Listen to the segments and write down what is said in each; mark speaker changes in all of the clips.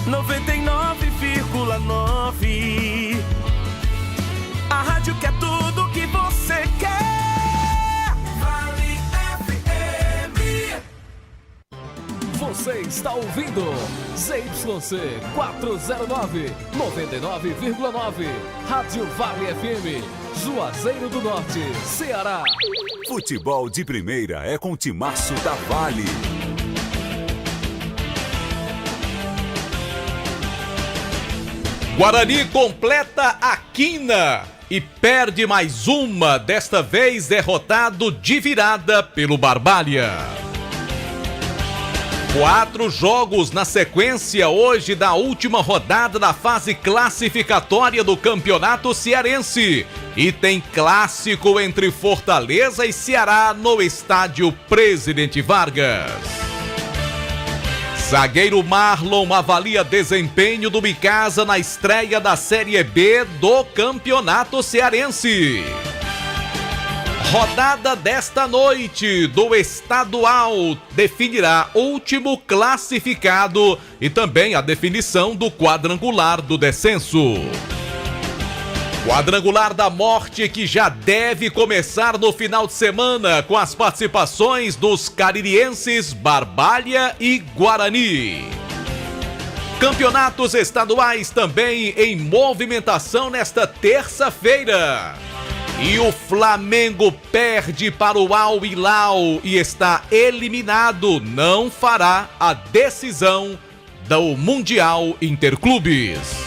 Speaker 1: 99,9. A rádio que é tudo que você quer. Vale FM.
Speaker 2: Você está ouvindo ZYC 409, 99,9. Rádio Vale FM, Juazeiro do Norte, Ceará.
Speaker 3: Futebol de primeira é com o timaço da Vale.
Speaker 4: Guarani completa a quina e perde mais uma, desta vez derrotado de virada pelo Barbalha. 4 jogos na sequência hoje da última rodada da fase classificatória do Campeonato Cearense. E tem clássico entre Fortaleza e Ceará no estádio Presidente Vargas. Zagueiro Marlon avalia desempenho do Micasa na estreia da Série B do Campeonato Cearense. Rodada desta noite do estadual definirá último classificado e também a definição do quadrangular do descenso. Quadrangular da Morte que já deve começar no final de semana com as participações dos caririenses Barbalha e Guarani. Campeonatos estaduais também em movimentação nesta terça-feira. E o Flamengo perde para o Al Hilal e está eliminado, não fará a decisão do Mundial Interclubes.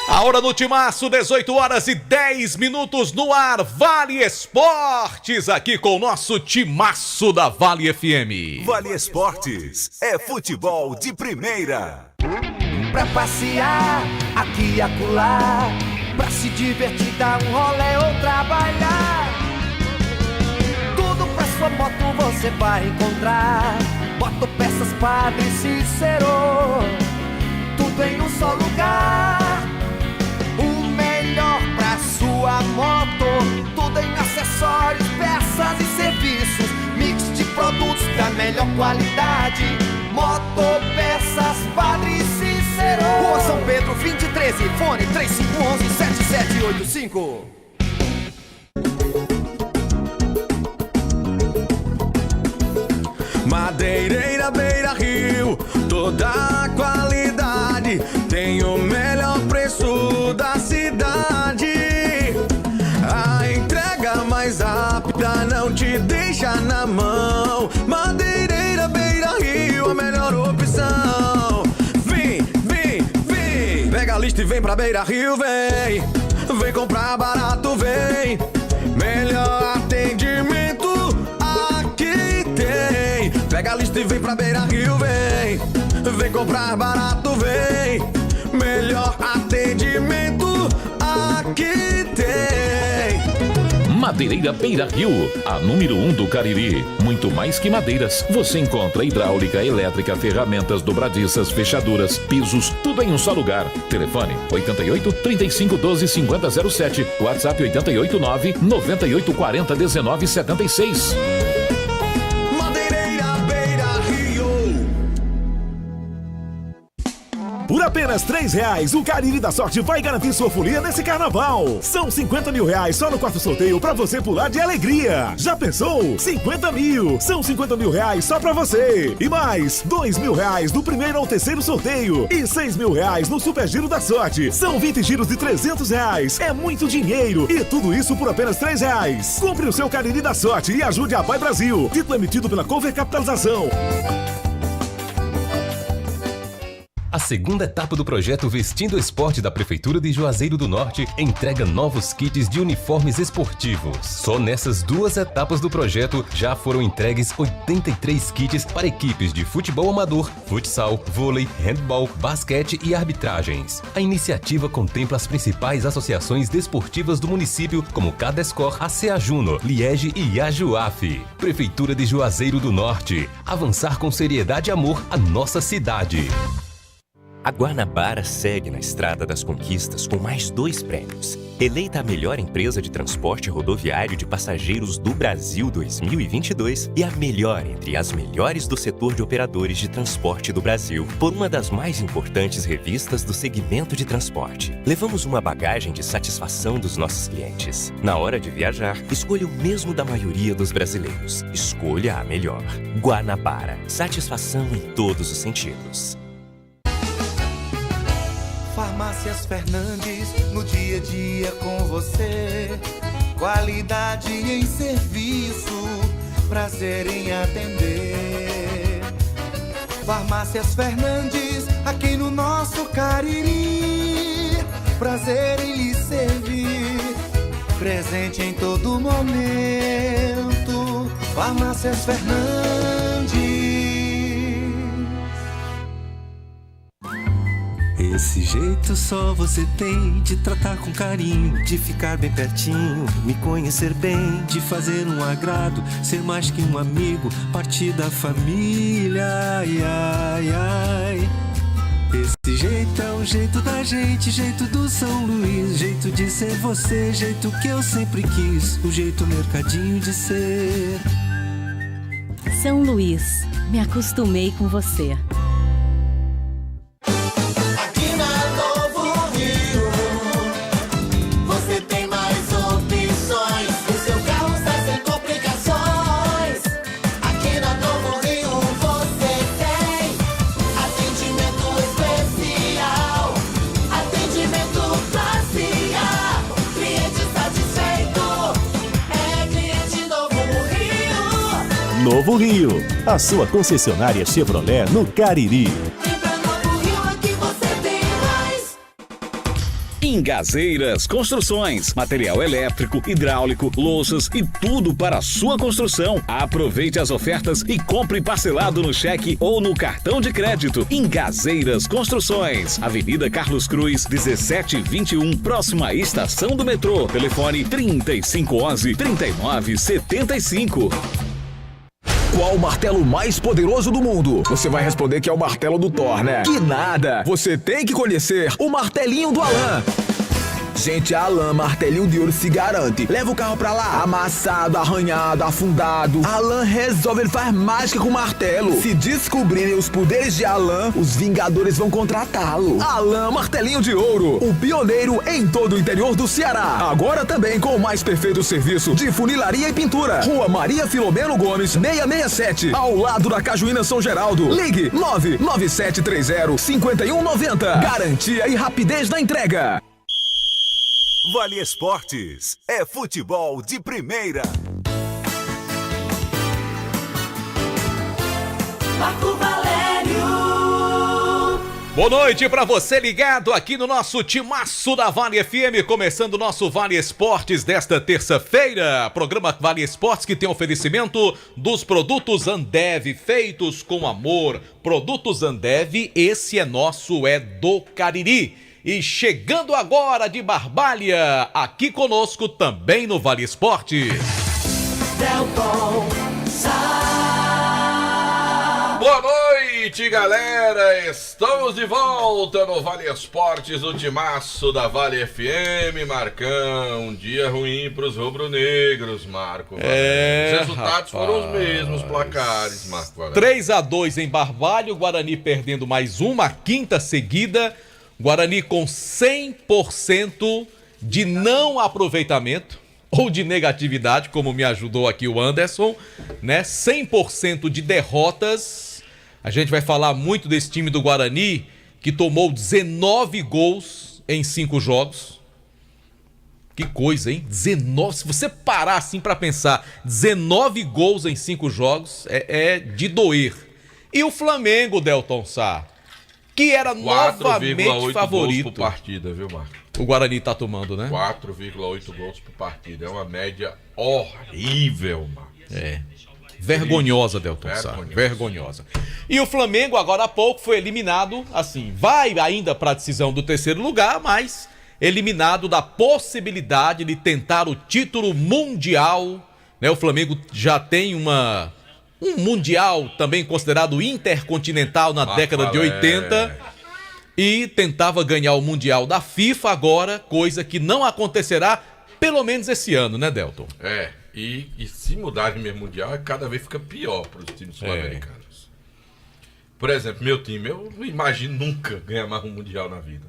Speaker 4: A hora do timaço, 18h10 no ar, Vale Esportes, aqui com o nosso timaço da Vale FM.
Speaker 3: Vale Esportes é futebol de primeira.
Speaker 1: Pra passear aqui e acolá, pra se divertir, dar um rolê ou trabalhar. Tudo pra sua moto você vai encontrar. Motopeças Padre Cícero, tudo em um só lugar. O melhor pra sua moto, tudo em acessórios, peças e serviços. Mix de produtos da melhor qualidade. Motopeças Padre Cícero, Rua São Pedro 2013, fone 3511-7785.
Speaker 5: Madeireira Beira Rio, toda a qualidade, tem o melhor preço da cidade. A entrega mais rápida não te deixa na mão. Madeireira Beira Rio, a melhor opção. Vem, pega a lista e vem pra Beira Rio, vem. Vem comprar barato, vem. Melhor atendimento aqui tem. Pega a lista e vem pra Beira Rio, vem. Vem comprar barato, vem. Melhor atendimento aqui tem.
Speaker 6: Madeireira Beira Rio, a número 1 do Cariri. Muito mais que madeiras, você encontra hidráulica, elétrica, ferramentas, dobradiças, fechaduras, pisos, tudo em um só lugar. Telefone 88 35 12 50 07, WhatsApp 889 98 40 19 76.
Speaker 7: Por apenas R$3, o Cariri da Sorte vai garantir sua folia nesse carnaval. São R$50 mil só no quarto sorteio pra você pular de alegria. Já pensou? 50 mil. São R$50 mil só pra você. E mais R$2 mil do primeiro ao terceiro sorteio. E R$6 mil no Super Giro da Sorte. São 20 giros de R$300. É muito dinheiro. E tudo isso por apenas R$3. Compre o seu Cariri da Sorte e ajude a Pai Brasil. Título emitido pela Cover Capitalização.
Speaker 8: A segunda etapa do projeto Vestindo Esporte da Prefeitura de Juazeiro do Norte entrega novos kits de uniformes esportivos. Só nessas 2 etapas do projeto já foram entregues 83 kits para equipes de futebol amador, futsal, vôlei, handball, basquete e arbitragens. A iniciativa contempla as principais associações desportivas do município, como Cadescor, ACA Juno, Liege e Ajuaf. Prefeitura de Juazeiro do Norte. Avançar com seriedade e amor a nossa cidade.
Speaker 9: A Guanabara segue na estrada das conquistas com mais 2 prêmios. Eleita a melhor empresa de transporte rodoviário de passageiros do Brasil 2022 e a melhor entre as melhores do setor de operadores de transporte do Brasil, por uma das mais importantes revistas do segmento de transporte. Levamos uma bagagem de satisfação dos nossos clientes. Na hora de viajar, escolha o mesmo da maioria dos brasileiros. Escolha a melhor. Guanabara. Satisfação em todos os sentidos.
Speaker 1: Farmácias Fernandes, no dia a dia com você. Qualidade em serviço, prazer em atender. Farmácias Fernandes, aqui no nosso Cariri. Prazer em lhe servir, presente em todo momento. Farmácias Fernandes.
Speaker 10: Esse jeito só você tem de tratar com carinho, de ficar bem pertinho, me conhecer bem, de fazer um agrado, ser mais que um amigo, partir da família, ai, ai, ai. Esse jeito é o jeito da gente, jeito do São Luís, jeito de ser você, jeito que eu sempre quis, o jeito mercadinho de ser.
Speaker 11: São Luís, me acostumei com você.
Speaker 7: Novo Rio, a sua concessionária Chevrolet no Cariri.
Speaker 12: Ingazeiras Construções, material elétrico, hidráulico, louças e tudo para a sua construção. Aproveite as ofertas e compre parcelado no cheque ou no cartão de crédito. Ingazeiras Construções, Avenida Carlos Cruz, 1721, próxima à estação do metrô. Telefone 3511-3975.
Speaker 13: Qual o martelo mais poderoso do mundo? Você vai responder que é o martelo do Thor, né? Que nada! Você tem que conhecer o martelinho do Alan. Gente, a Alan Martelinho de Ouro se garante. Leva o carro pra lá, amassado, arranhado, afundado. Alan resolve, ele faz mágica com o martelo. Se descobrirem os poderes de Alan, os Vingadores vão contratá-lo. Alan Martelinho de Ouro, o pioneiro em todo o interior do Ceará. Agora também com o mais perfeito serviço de funilaria e pintura. Rua Maria Filomeno Gomes, 667, ao lado da Cajuína São Geraldo. Ligue 99730-5190. Garantia e rapidez na entrega.
Speaker 3: Vale Esportes é futebol de primeira.
Speaker 1: Marco Valério.
Speaker 4: Boa noite pra você ligado aqui no nosso timaço da Vale FM, começando o nosso Vale Esportes desta terça-feira. Programa Vale Esportes que tem oferecimento dos produtos Ambev, feitos com amor. Produtos Ambev, esse é nosso, é do Cariri. E chegando agora de Barbalha, aqui conosco também no Vale Esportes.
Speaker 14: Boa noite, galera! Estamos de volta no Vale Esportes, o timaço da Vale FM. Marcão, um dia ruim pros rubro-negros, Marco. Os resultados foram os mesmos placares, Marco.
Speaker 4: 3-2 em Barbalha, o Guarani perdendo mais uma, quinta seguida. Guarani com 100% de não aproveitamento ou de negatividade, como me ajudou aqui o Anderson, né? 100% de derrotas. A gente vai falar muito desse time do Guarani, que tomou 19 gols em 5 jogos. Que coisa, hein? 19, se você parar assim pra pensar, 19 gols em 5 jogos é de doer. E o Flamengo, Delton Sá, que era novamente favorito.
Speaker 14: Gols por partida, viu, Marco?
Speaker 4: O Guarani tá tomando, né?
Speaker 14: 4,8 gols por partida. É uma média horrível, Marco.
Speaker 4: Vergonhosa, Delton Sá. Vergonhosa. E o Flamengo, agora há pouco, foi eliminado, assim, vai ainda para a decisão do terceiro lugar, mas eliminado da possibilidade de tentar o título mundial, né? O Flamengo já tem um mundial também considerado intercontinental na década de 80. e tentava ganhar o Mundial da FIFA agora, coisa que não acontecerá pelo menos esse ano, né, Delton?
Speaker 14: E se mudarem mesmo Mundial, cada vez fica pior para os times sul-americanos. Por exemplo, meu time, eu não imagino nunca ganhar mais um Mundial na vida.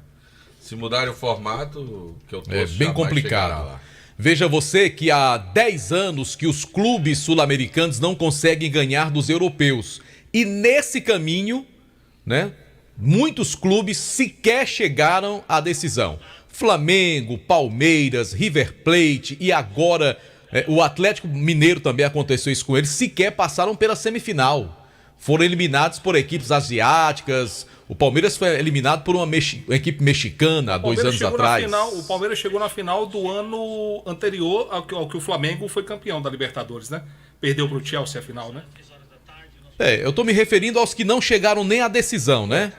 Speaker 14: Se mudarem o formato, que eu torço,
Speaker 4: é bem complicado. Veja você que há 10 anos que os clubes sul-americanos não conseguem ganhar dos europeus. E nesse caminho, né, muitos clubes sequer chegaram à decisão. Flamengo, Palmeiras, River Plate e agora o Atlético Mineiro também aconteceu isso com eles, sequer passaram pela semifinal. Foram eliminados por equipes asiáticas. O Palmeiras foi eliminado por uma equipe mexicana há 2 anos atrás.
Speaker 15: O Palmeiras chegou na final do ano anterior ao que o Flamengo foi campeão da Libertadores, né? Perdeu pro Chelsea a final, né?
Speaker 4: Eu tô me referindo aos que não chegaram nem à decisão, né?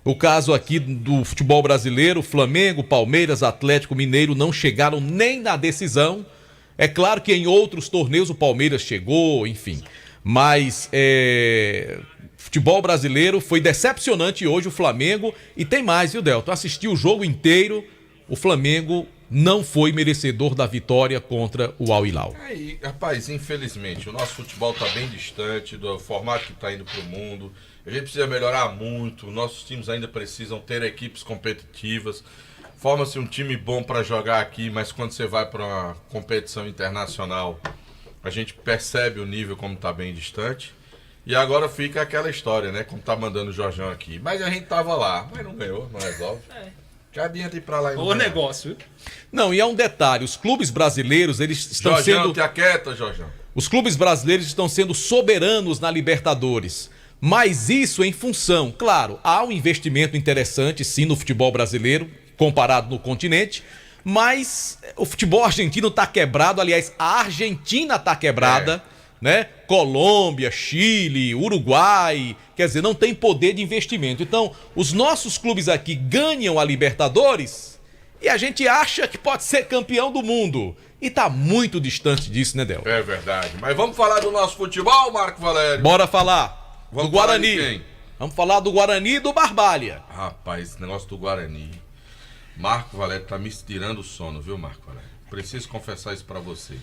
Speaker 4: O caso aqui do futebol brasileiro, Flamengo, Palmeiras, Atlético Mineiro não chegaram nem na decisão. É claro que em outros torneios o Palmeiras chegou, enfim. Mas futebol brasileiro foi decepcionante hoje o Flamengo. E tem mais, viu, Delton? Assisti o jogo inteiro, o Flamengo não foi merecedor da vitória contra o Al Hilal.
Speaker 14: Rapaz, infelizmente, o nosso futebol está bem distante do formato que está indo para o mundo. A gente precisa melhorar muito, nossos times ainda precisam ter equipes competitivas. Forma-se um time bom para jogar aqui, mas quando você vai para uma competição internacional, a gente percebe o nível como está bem distante. E agora fica aquela história, né? Como tá mandando o Jorjão aqui. Mas a gente tava lá, mas não ganhou, não resolve. Já adianta ir pra lá e
Speaker 15: o negócio.
Speaker 4: Não, e há um detalhe, os clubes brasileiros, eles estão
Speaker 14: Jorjão,
Speaker 4: sendo...
Speaker 14: te aquieta, Jorjão.
Speaker 4: Os clubes brasileiros estão sendo soberanos na Libertadores. Mas isso em função, claro, há um investimento interessante, sim, no futebol brasileiro, comparado no continente, mas o futebol argentino tá quebrado, aliás, a Argentina tá quebrada, né? Colômbia, Chile, Uruguai, quer dizer, não tem poder de investimento. Então, os nossos clubes aqui ganham a Libertadores e a gente acha que pode ser campeão do mundo. E tá muito distante disso, né, Del?
Speaker 14: É verdade. Mas vamos falar do nosso futebol, Marco Valério?
Speaker 4: Bora falar.
Speaker 14: Vamos
Speaker 4: do Guarani.
Speaker 14: Falar de quem?
Speaker 4: Vamos falar do Guarani e do Barbalha.
Speaker 14: Rapaz, esse negócio do Guarani. Marco Valério tá me tirando o sono, viu, Marco Valério? Preciso confessar isso pra você.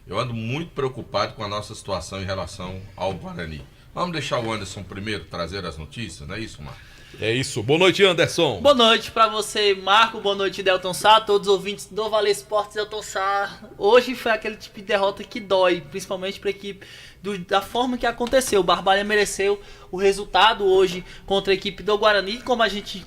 Speaker 14: Eu ando muito preocupado com a nossa situação em relação ao Guarani. Vamos deixar o Anderson primeiro trazer as notícias, não é isso, Marco?
Speaker 4: É isso. Boa noite, Anderson.
Speaker 16: Boa noite pra você, Marco. Boa noite, Delton Sá, todos os ouvintes do Vale Esportes, Delton Sá. Hoje foi aquele tipo de derrota que dói, principalmente pra equipe da forma que aconteceu. O Barbalha mereceu o resultado hoje contra a equipe do Guarani. Como a gente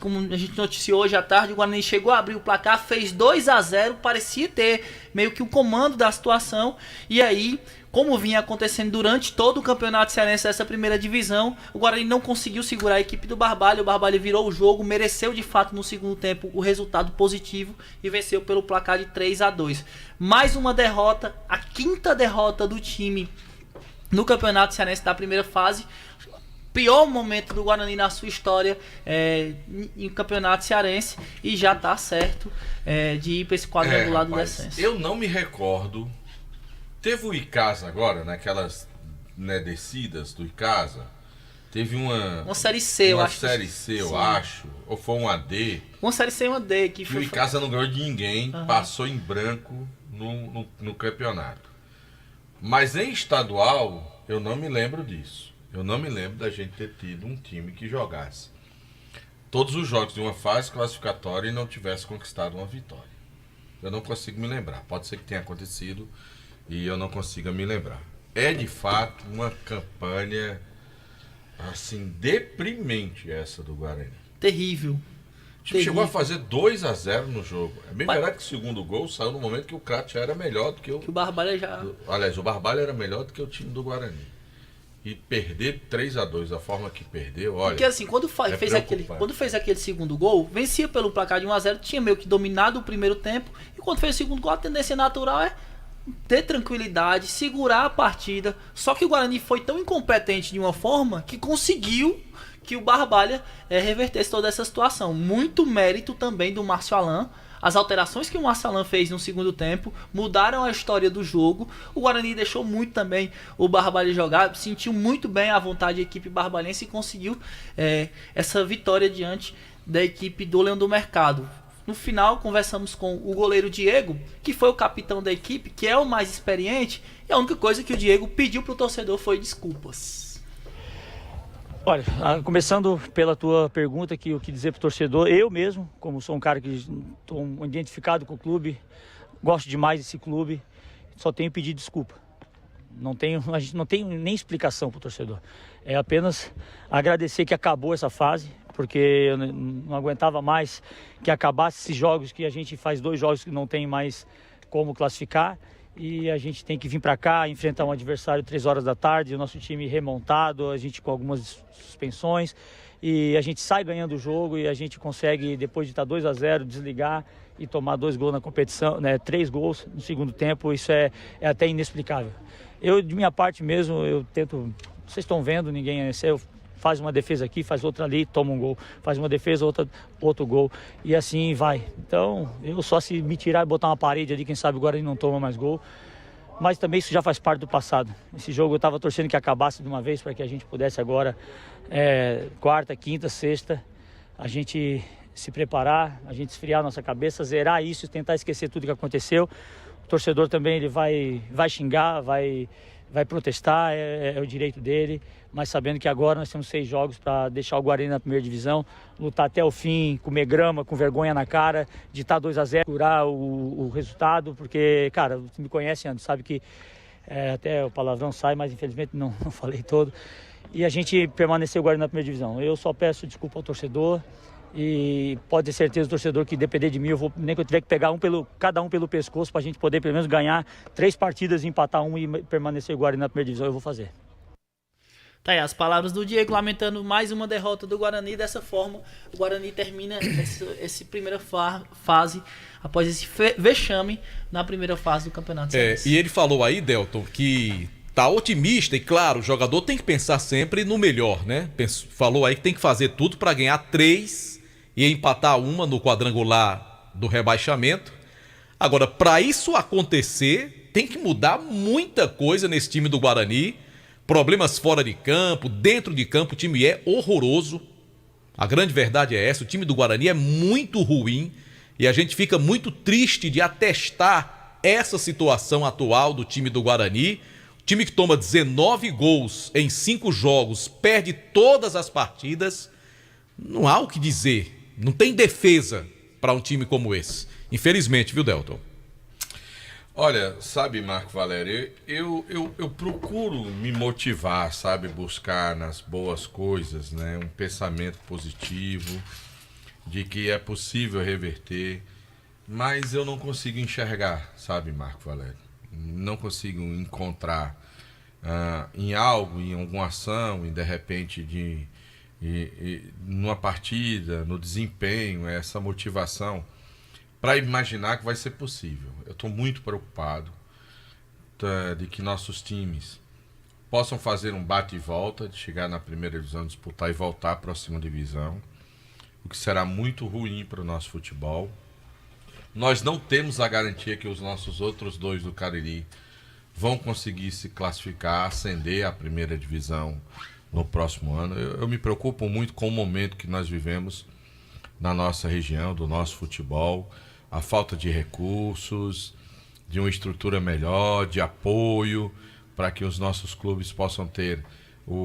Speaker 16: noticiou hoje à tarde, o Guarani chegou a abrir o placar, fez 2-0, parecia ter meio que o comando da situação. E aí, como vinha acontecendo durante todo o campeonato cearense dessa primeira divisão, o Guarani não conseguiu segurar a equipe do Barbalha. O Barbalha virou o jogo, mereceu de fato no segundo tempo o resultado positivo e venceu pelo placar de 3-2. Mais uma derrota, a quinta derrota do time no campeonato cearense da primeira fase. Pior momento do Guarani na sua história em campeonato cearense, e já tá certo de ir para esse quadrangular do descenso.
Speaker 14: Eu não me recordo. Teve o Icasa agora, naquelas descidas do Icasa. Teve uma
Speaker 16: série C, eu acho.
Speaker 14: Uma série C, eu acho. Ou foi um AD.
Speaker 16: Uma série C e um AD. Que foi...
Speaker 14: o Icasa não ganhou de ninguém, passou em branco no campeonato. Mas em estadual, eu não me lembro disso. Eu não me lembro da gente ter tido um time que jogasse todos os jogos de uma fase classificatória e não tivesse conquistado uma vitória. Eu não consigo me lembrar. Pode ser que tenha acontecido e eu não consiga me lembrar. É de fato uma campanha assim deprimente essa do Guarani.
Speaker 16: Terrível.
Speaker 14: Chegou a fazer 2-0 no jogo. É bem verdade que o segundo gol saiu no momento que o Crato já era melhor do que o...
Speaker 16: Que o Barbalha já...
Speaker 14: Aliás, o Barbalha era melhor do que o time do Guarani. E perder 3-2 da forma que perdeu, olha...
Speaker 16: Porque assim, quando fez aquele segundo gol, vencia pelo placar de 1-0, tinha meio que dominado o primeiro tempo, e quando fez o segundo gol, a tendência natural é ter tranquilidade, segurar a partida. Só que o Guarani foi tão incompetente de uma forma que conseguiu que o Barbalha revertesse toda essa situação. Muito mérito também do Márcio Alan. As alterações que o Márcio Alan fez no segundo tempo mudaram a história do jogo. O Guarani deixou muito também o Barbalha jogar, sentiu muito bem a vontade da equipe barbalense e conseguiu essa vitória diante da equipe do Leão do Mercado. No final, conversamos com o goleiro Diego, que foi o capitão da equipe, que é o mais experiente, e a única coisa que o Diego pediu pro torcedor foi desculpas.
Speaker 17: Olha, começando pela tua pergunta, que o que dizer pro torcedor, eu mesmo, como sou um cara que estou identificado com o clube, gosto demais desse clube, só tenho que pedir desculpa. A gente não tem nem explicação pro torcedor. É apenas agradecer que acabou essa fase, porque eu não aguentava mais que acabasse esses jogos, que a gente faz 2 jogos que não tem mais como classificar, e a gente tem que vir para cá, enfrentar um adversário 3 horas da tarde, o nosso time remontado, a gente com algumas suspensões, e a gente sai ganhando o jogo e a gente consegue, depois de estar 2-0, desligar e tomar 2 gols na competição, né, 3 gols no segundo tempo. Isso é até inexplicável. Eu, de minha parte mesmo, eu tento, vocês estão vendo, ninguém faz uma defesa aqui, faz outra ali, toma um gol, faz uma defesa, outro gol, e assim vai. Então, eu só se me tirar e botar uma parede ali, quem sabe agora ele não toma mais gol, mas também isso já faz parte do passado. Esse jogo eu estava torcendo que acabasse de uma vez, para que a gente pudesse agora, quarta, quinta, sexta, a gente se preparar, a gente esfriar a nossa cabeça, zerar isso, tentar esquecer tudo que aconteceu. O torcedor também ele vai xingar, vai protestar, é o direito dele, mas sabendo que agora nós temos 6 jogos para deixar o Guarani na primeira divisão, lutar até o fim, comer grama, com vergonha na cara, de estar 2-0, curar o resultado, porque, cara, você me conhece, André, sabe que até o palavrão sai, mas infelizmente não falei todo, e a gente permaneceu o Guarani na primeira divisão. Eu só peço desculpa ao torcedor, e pode ter certeza, o torcedor, que depender de mim, nem que eu tiver que pegar cada um pelo pescoço para a gente poder pelo menos ganhar 3 partidas, empatar 1 e permanecer o Guarani na primeira divisão, eu vou fazer.
Speaker 16: Tá aí as palavras do Diego, lamentando mais uma derrota do Guarani. Dessa forma, o Guarani termina essa primeira fase, após esse vexame na primeira fase do Campeonato Cearense.
Speaker 4: E ele falou aí, Delton, que tá otimista, e claro, o jogador tem que pensar sempre no melhor, né? Falou aí que tem que fazer tudo para ganhar 3 e empatar 1 no quadrangular do rebaixamento. Agora, para isso acontecer, tem que mudar muita coisa nesse time do Guarani. Problemas fora de campo, dentro de campo, o time é horroroso. A grande verdade é essa, o time do Guarani é muito ruim e a gente fica muito triste de atestar essa situação atual do time do Guarani. O time que toma 19 gols em 5 jogos, perde todas as partidas, não há o que dizer. Não tem defesa para um time como esse. Infelizmente, viu, Delton?
Speaker 14: Olha, sabe, Marco Valério, eu procuro me motivar, sabe, buscar nas boas coisas, né, um pensamento positivo, de que é possível reverter, mas eu não consigo enxergar, sabe, Marco Valério? Não consigo encontrar em algo, em alguma ação, e de repente numa partida, no desempenho, essa motivação para imaginar que vai ser possível. Eu estou muito preocupado de que nossos times possam fazer um bate e volta, de chegar na primeira divisão, disputar e voltar para a segunda divisão, o que será muito ruim para o nosso futebol. Nós não temos a garantia que os nossos outros 2 do Cariri vão conseguir se classificar, ascender à primeira divisão no próximo ano. Eu me preocupo muito com o momento que nós vivemos na nossa região, do nosso futebol, a falta de recursos, de uma estrutura melhor, de apoio, para que os nossos clubes possam ter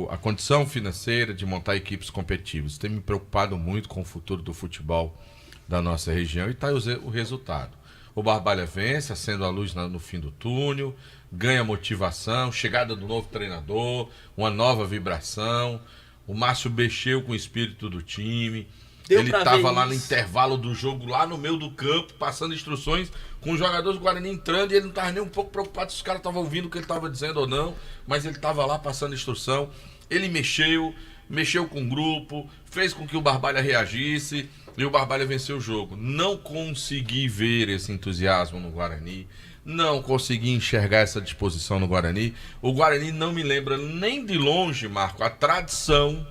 Speaker 14: a condição financeira de montar equipes competitivas. Tem me preocupado muito com o futuro do futebol da nossa região e está aí o resultado. O Barbalha vence, acende a luz no fim do túnel, ganha motivação, chegada do novo treinador, uma nova vibração. O Márcio mexeu com o espírito do time. Ele estava lá no intervalo do jogo, lá no meio do campo, passando instruções, com os jogadores do Guarani entrando, e ele não estava nem um pouco preocupado se os caras estavam ouvindo o que ele estava dizendo ou não, mas ele estava lá passando instrução. Ele mexeu com o grupo, fez com que o Barbalha reagisse, e o Barbalha venceu o jogo. Não consegui ver esse entusiasmo no Guarani, não consegui enxergar essa disposição no Guarani. O Guarani não me lembra nem de longe, Marco, a tradição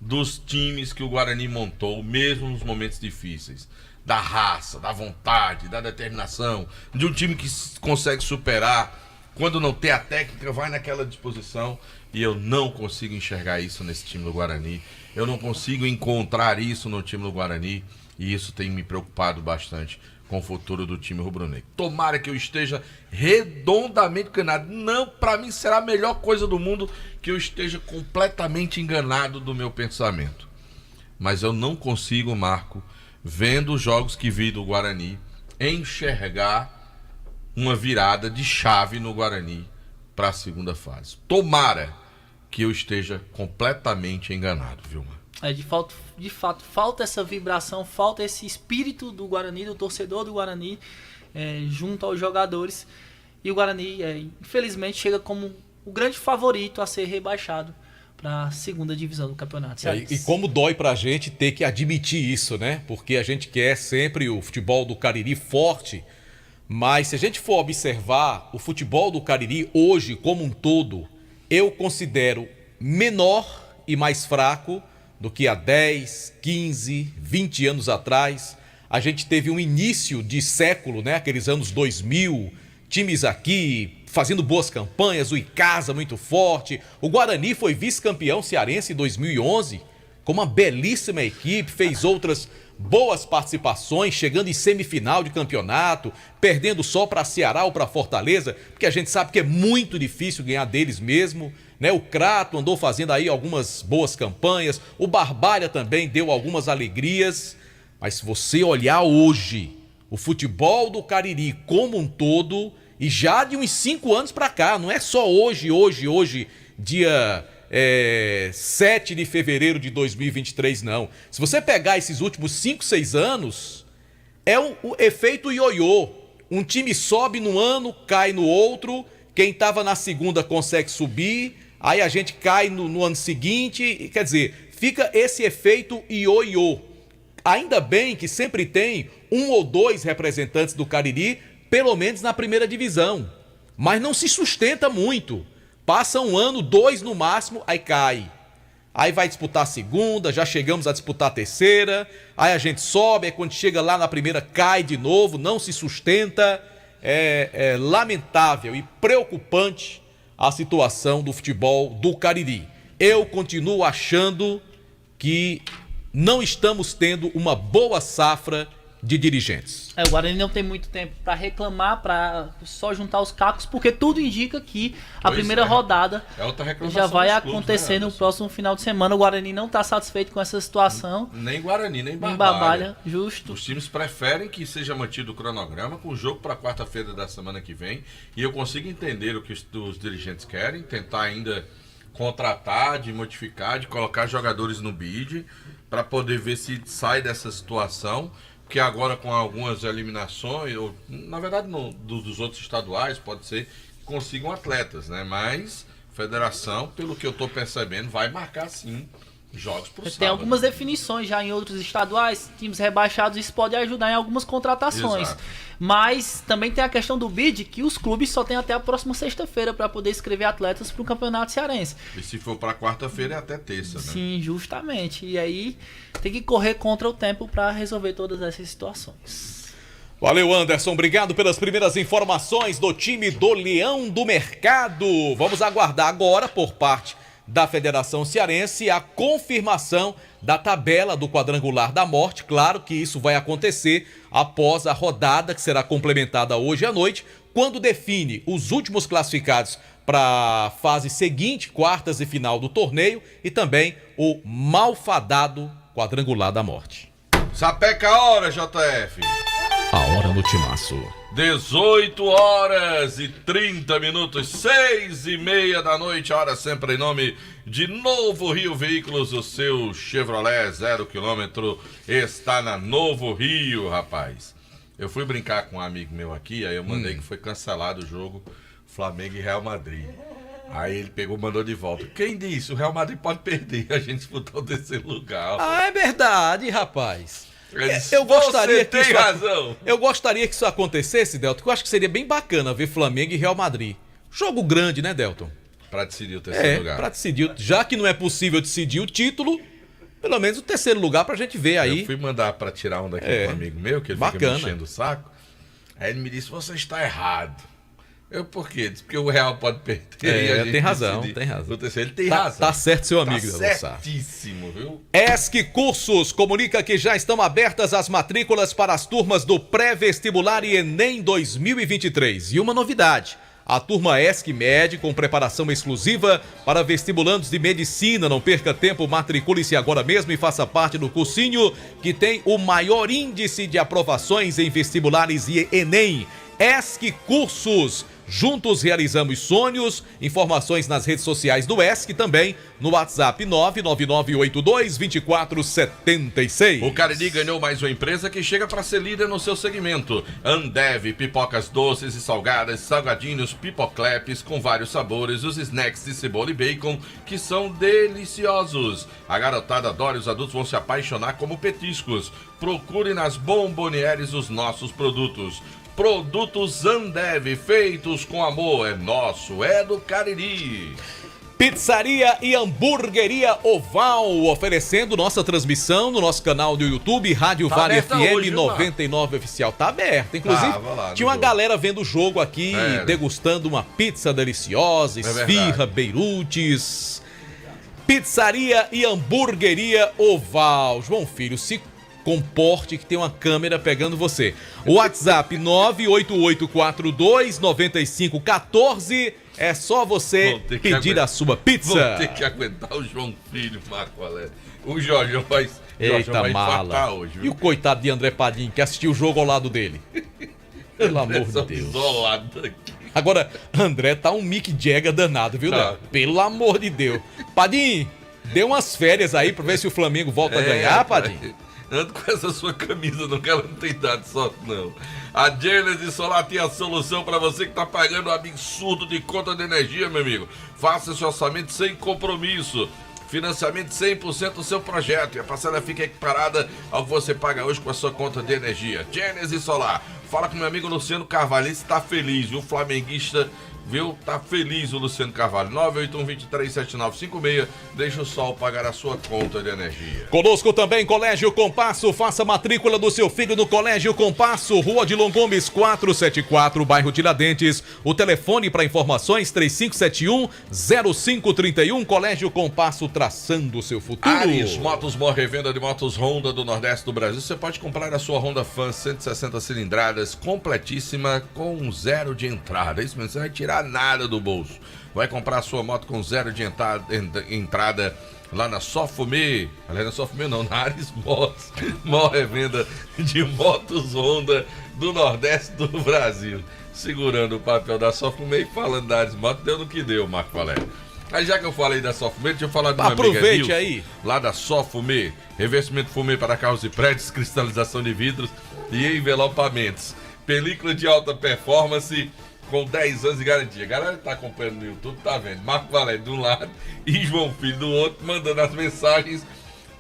Speaker 14: dos times que o Guarani montou, mesmo nos momentos difíceis. Da raça, da vontade, da determinação, de um time que consegue superar, quando não tem a técnica, vai naquela disposição E eu não consigo enxergar isso nesse time do Guarani. Eu não consigo encontrar isso no time do Guarani. E isso tem me preocupado bastante com o futuro do time rubro-negro. Tomara que eu esteja redondamente enganado. Não, para mim será a melhor coisa do mundo que eu esteja completamente enganado do meu pensamento. Mas eu não consigo, Marco, vendo os jogos que vi do Guarani, enxergar uma virada de chave no Guarani para a segunda fase. Tomara que eu esteja completamente enganado, Vilma.
Speaker 16: De fato, falta essa vibração, falta esse espírito do Guarani, do torcedor do Guarani, junto aos jogadores. E o Guarani, infelizmente, chega como o grande favorito a ser rebaixado para a segunda divisão do campeonato.
Speaker 4: E como dói pra gente ter que admitir isso, né? Porque a gente quer sempre o futebol do Cariri forte, mas se a gente for observar o futebol do Cariri hoje como um todo, eu considero menor e mais fraco do que há 10, 15, 20 anos atrás. A gente teve um início de século, né? Aqueles anos 2000, times aqui fazendo boas campanhas, o Icasa muito forte. O Guarani foi vice-campeão cearense em 2011, com uma belíssima equipe, fez outras boas participações, chegando em semifinal de campeonato, perdendo só para Ceará ou para Fortaleza, porque a gente sabe que é muito difícil ganhar deles mesmo, né? O Crato andou fazendo aí algumas boas campanhas, o Barbalha também deu algumas alegrias, mas se você olhar hoje o futebol do Cariri como um todo, e já de uns 5 anos para cá, não é só hoje, dia 7 de fevereiro de 2023, não. Se você pegar esses últimos 5, 6 anos, é o efeito ioiô. Um time sobe no ano, cai no outro, quem estava na segunda consegue subir, aí a gente cai no ano seguinte, quer dizer, fica esse efeito ioiô. Ainda bem que sempre tem 1 ou 2 representantes do Cariri, pelo menos na primeira divisão, mas não se sustenta muito. Passa 1 ano, 2 no máximo, aí cai. Aí vai disputar a segunda, já chegamos a disputar a terceira, aí a gente sobe, aí quando chega lá na primeira cai de novo, não se sustenta. É lamentável e preocupante a situação do futebol do Cariri. Eu continuo achando que não estamos tendo uma boa safra de dirigentes.
Speaker 16: O Guarani não tem muito tempo para reclamar, para só juntar os cacos, porque tudo indica que a primeira rodada já vai acontecer no próximo final de semana. O Guarani não está satisfeito com essa situação.
Speaker 14: Nem Guarani, nem Barbalha.
Speaker 16: Justo.
Speaker 14: Os times preferem que seja mantido o cronograma com o jogo para quarta-feira da semana que vem. E eu consigo entender o que os dirigentes querem, tentar ainda contratar, de modificar, de colocar jogadores no bid, para poder ver se sai dessa situação. Porque agora com algumas eliminações, ou na verdade dos outros estaduais, pode ser que consigam atletas, né? Mas a federação, pelo que eu estou percebendo, vai marcar sim jogos pro sábado.
Speaker 16: Tem algumas definições já em outros estaduais, times rebaixados, isso pode ajudar em algumas contratações.
Speaker 14: Exato.
Speaker 16: Mas também tem a questão do bid, que os clubes só têm até a próxima sexta-feira para poder inscrever atletas para o Campeonato Cearense.
Speaker 14: E se for para quarta-feira é até terça, né?
Speaker 16: Sim, justamente. E aí tem que correr contra o tempo para resolver todas essas situações.
Speaker 4: Valeu, Anderson. Obrigado pelas primeiras informações do time do Leão do Mercado. Vamos aguardar agora, por parte da Federação Cearense, a confirmação da tabela do Quadrangular da Morte. Claro que isso vai acontecer após a rodada que será complementada hoje à noite, quando define os últimos classificados para a fase seguinte, quartas e final do torneio, e também o malfadado Quadrangular da Morte.
Speaker 14: Sapeca a hora, JF.
Speaker 4: A hora no Timaço.
Speaker 14: 18h30, 6h30 da noite, a hora sempre em nome de Novo Rio Veículos, o seu Chevrolet 0 km está na Novo Rio, rapaz. Eu fui brincar com um amigo meu aqui, aí eu mandei que foi cancelado o jogo Flamengo e Real Madrid. Aí ele pegou e mandou de volta. Quem disse? O Real Madrid pode perder, a gente disputou o terceiro lugar.
Speaker 4: Ah, é verdade, rapaz.
Speaker 14: Eu gostaria que
Speaker 4: Eu gostaria que isso acontecesse, Delton, que eu acho que seria bem bacana ver Flamengo e Real Madrid. Jogo grande, né, Delton?
Speaker 14: Pra decidir o terceiro lugar.
Speaker 4: Pra decidir. Já que não é possível decidir o título, pelo menos o terceiro lugar pra gente ver aí.
Speaker 14: Eu fui mandar pra tirar um daqui com um amigo meu, que ele fica me enchendo o saco. Aí ele me disse, você está errado. Por quê? Diz porque o Real pode perder.
Speaker 4: Tem razão, tem razão.
Speaker 14: Ele tem razão.
Speaker 4: Tá certo, seu amigo.
Speaker 14: Tá certíssimo, viu?
Speaker 4: ESC Cursos comunica que já estão abertas as matrículas para as turmas do pré-vestibular e Enem 2023. E uma novidade. A turma ESC Med, com preparação exclusiva para vestibulandos de medicina. Não perca tempo, matricule-se agora mesmo e faça parte do cursinho que tem o maior índice de aprovações em vestibulares e Enem. ESC Cursos. Juntos realizamos sonhos. Informações nas redes sociais do ESC, também no WhatsApp 999822476.
Speaker 14: O Cariri ganhou mais uma empresa que chega para ser líder no seu segmento. Ambev, pipocas doces e salgadas, salgadinhos, pipoclepes com vários sabores, os snacks de cebola e bacon que são deliciosos. A garotada adora e os adultos vão se apaixonar como petiscos. Procure nas bombonieres os nossos produtos. Produtos Ambev, feitos com amor, é nosso, é do Cariri.
Speaker 4: Pizzaria e Hamburgueria Oval, oferecendo nossa transmissão no nosso canal do YouTube, Rádio Vale FM hoje, 99 Oficial. Tá aberto. Inclusive, tinha uma galera vendo o jogo aqui, degustando uma pizza deliciosa, esfirra, beirutes. Pizzaria e Hamburgueria Oval. João Filho, se comporte que tem uma câmera pegando você. O WhatsApp 988429514. É só você pedir a sua pizza.
Speaker 14: Vou ter que aguentar o João Filho, Marco Valério. O Jorge vai
Speaker 4: mala
Speaker 14: hoje. Viu?
Speaker 4: E o coitado de André Padim, que assistiu o jogo ao lado dele. Pelo amor de Deus.
Speaker 14: Isolado aqui.
Speaker 4: Agora, André tá um Mick Jagger danado, viu, Léo? Pelo amor de Deus. Padim, dê umas férias aí pra ver se o Flamengo volta a ganhar, Padim.
Speaker 14: Ando com essa sua camisa, não quero, não tem dado sorte, não. A Genesis Solar tem a solução para você que está pagando um absurdo de conta de energia, meu amigo. Faça esse orçamento sem compromisso. Financiamento 100% do seu projeto. E a parcela fica equiparada ao que você paga hoje com a sua conta de energia. Genesis Solar. Fala com meu amigo Luciano Carvalho. Esse tá feliz, viu? Flamenguista, viu? Tá feliz o Luciano Carvalho. 981-237956. Deixa o sol pagar a sua conta de energia.
Speaker 4: Conosco também Colégio Compasso. Faça a matrícula do seu filho no Colégio Compasso. Rua de Longomes 474, bairro Tiradentes. O telefone para informações 3571-0531. Colégio Compasso, traçando o seu futuro.
Speaker 14: Ares Motos, maior revenda de motos Honda do Nordeste do Brasil. Você pode comprar a sua Honda Fan 160 cilindradas, completíssima, com 0 de entrada. Isso mesmo, você vai tirar nada do bolso. Vai comprar a sua moto com 0 de entrada lá na Sofumê. Aliás, na Sofumê não, na Ares Motos, maior revenda de motos Honda do Nordeste do Brasil. Segurando o papel da Sofumê e falando da Ares Motos, deu no que deu, Marco Valério. Aí já que eu falei da Sofumê, deixa eu falar de uma
Speaker 4: Aproveite
Speaker 14: amiga
Speaker 4: aí.
Speaker 14: Lá da Sofumê, revestimento fumê para carros e prédios, cristalização de vidros e envelopamentos. Película de alta performance com 10 anos de garantia. A galera que tá acompanhando no YouTube tá vendo Marco Valério de um lado e João Filho do outro, mandando as mensagens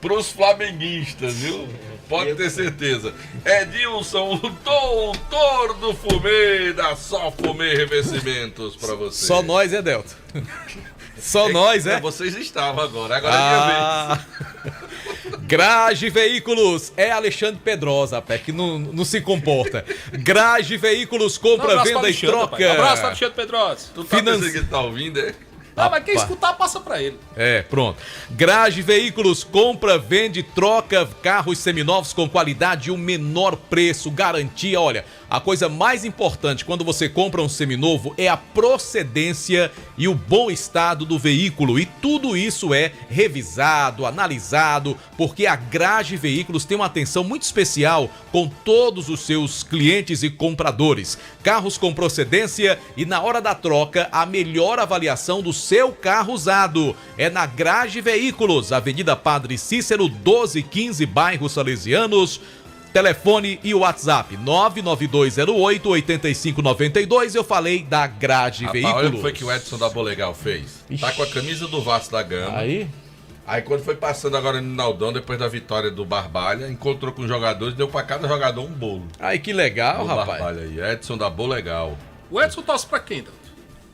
Speaker 14: pros flamenguistas, viu? Pode ter certeza. Edilson, o doutor do fumê, da Sofumê Revestimentos pra você.
Speaker 4: Só nós, Delta? Só nós, é?
Speaker 14: Vocês estavam agora é minha vez.
Speaker 4: Grage Veículos, é Alexandre Pedrosa, pé, que não se comporta. Grage Veículos, compra, venda e troca.
Speaker 15: Um abraço para Alexandre Pedrosa.
Speaker 14: Tu tá pensando que ele tá ouvindo, é?
Speaker 15: Ah, mas quem escutar, passa pra ele.
Speaker 4: Pronto. Grage Veículos, compra, vende, troca carros seminovos com qualidade e o menor preço, garantia. Olha, a coisa mais importante quando você compra um seminovo é a procedência e o bom estado do veículo. E tudo isso é revisado, analisado, porque a Grage Veículos tem uma atenção muito especial com todos os seus clientes e compradores. Carros com procedência e, na hora da troca, a melhor avaliação do seu carro usado. É na Grage Veículos, Avenida Padre Cícero, 1215, bairro Salesianos. Telefone e WhatsApp 99208-8592. Eu falei da Grage Veículos.
Speaker 14: Olha o que foi que o Edson da Bolegal fez. Tá com a camisa do Vasco da Gama. Aí quando foi passando agora no Naldão, depois da vitória do Barbalha, encontrou com os jogadores, deu pra cada jogador um bolo.
Speaker 4: Ai, que legal, rapaz.
Speaker 14: Barbalha aí, Edson da Bolegal.
Speaker 15: O Edson torce pra quem, Dalton?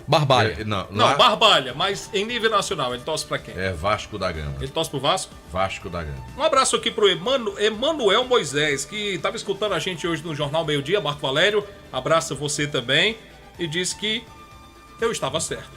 Speaker 4: Barbalha.
Speaker 15: Não, Barbalha, mas em nível nacional, ele torce pra quem?
Speaker 14: É Vasco da Gama.
Speaker 15: Ele torce pro Vasco?
Speaker 14: Vasco da Gama.
Speaker 15: Um abraço aqui pro Emanuel Moisés, que tava escutando a gente hoje no Jornal Meio Dia, Marco Valério. Abraço você também. e disse que eu estava certo.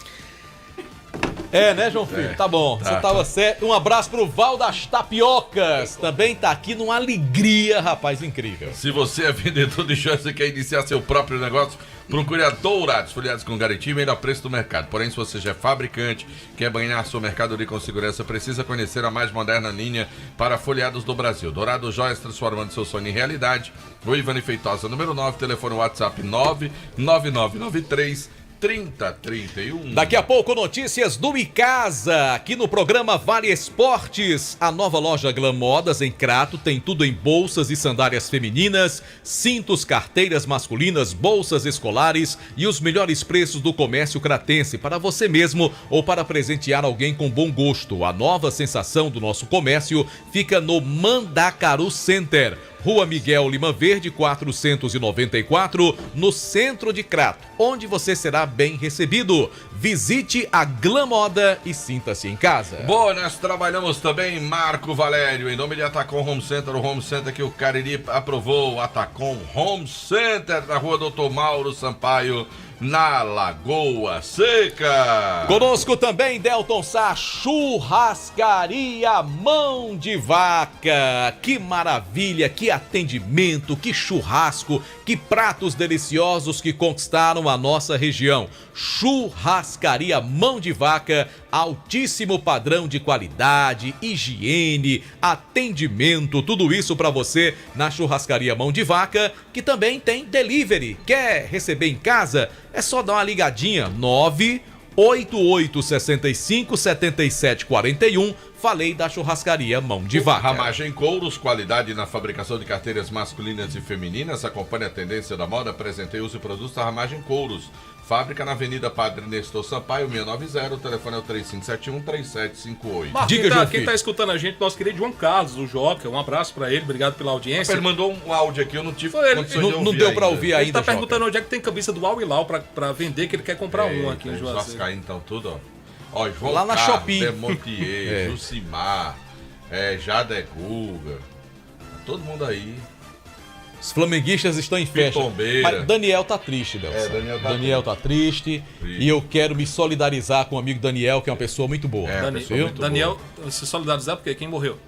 Speaker 4: É, né, João Filho? Tá bom, você tava certo. Um abraço pro Val das Tapiocas. Também tá aqui numa alegria, rapaz, incrível.
Speaker 14: Se você é vendedor de joias e quer iniciar seu próprio negócio, procure a Dourados, folheados com garantia e melhor preço do mercado. Porém, se você já é fabricante, quer banhar sua mercadoria com segurança, precisa conhecer a mais moderna linha para folheados do Brasil. Dourados Joias, transformando seu sonho em realidade. O Ivani Feitosa, número 9, telefone WhatsApp 99993 3031.
Speaker 4: Daqui a pouco, notícias do Icasa, aqui no programa Vale Esportes. A nova loja Glam Modas em Crato tem tudo em bolsas e sandálias femininas, cintos, carteiras masculinas, bolsas escolares e os melhores preços do comércio cratense para você mesmo ou para presentear alguém com bom gosto. A nova sensação do nosso comércio fica no Mandacaru Center, Rua Miguel Lima Verde, 494, no centro de Crato, onde você será bem recebido. Visite a Glam Moda e sinta-se em casa.
Speaker 14: Bom, nós trabalhamos também Marco Valério, em nome de Atacom Home Center, o Home Center que o Cariri aprovou, Atacom Home Center, na Rua Doutor Mauro Sampaio, na Lagoa Seca.
Speaker 4: Conosco também Delton Sá, Churrascaria Mão de Vaca. Que maravilha, que atendimento, que churrasco, que pratos deliciosos que conquistaram a nossa região. Churrascaria Mão de Vaca, altíssimo padrão de qualidade, higiene, atendimento, tudo isso para você na Churrascaria Mão de Vaca, que também tem delivery. Quer receber em casa? É só dar uma ligadinha, 988657741. Falei da Churrascaria Mão de Vaca.
Speaker 14: Ramagem Couros, qualidade na fabricação de carteiras masculinas e femininas. Acompanhe a tendência da moda, apresentei os produtos da Ramagem Couros. Fábrica na Avenida Padre Nestor Sampaio, 690, o telefone é o 3571-3758.
Speaker 15: Marcos, quem tá escutando a gente, nosso querido João Carlos, o Joca, um abraço pra ele, obrigado pela audiência.
Speaker 14: Ele mandou um áudio aqui, eu não tive
Speaker 4: não deu pra ouvir ainda.
Speaker 15: Ele tá perguntando onde é que tem camisa do Al Hilal pra vender, que ele quer comprar um aqui em Juazeiro.
Speaker 14: Vascaíno, então, tudo, ó. João
Speaker 4: lá na
Speaker 14: Carlos,
Speaker 4: Shopee.
Speaker 14: Demontier, Jucimar, Jade Guga, todo mundo aí.
Speaker 4: Os flamenguistas estão em festa. Mas Daniel tá triste, Delson. Daniel tá triste. E eu quero me solidarizar com o amigo Daniel, que é uma pessoa muito boa.
Speaker 15: Daniel, se solidarizar porque quem morreu?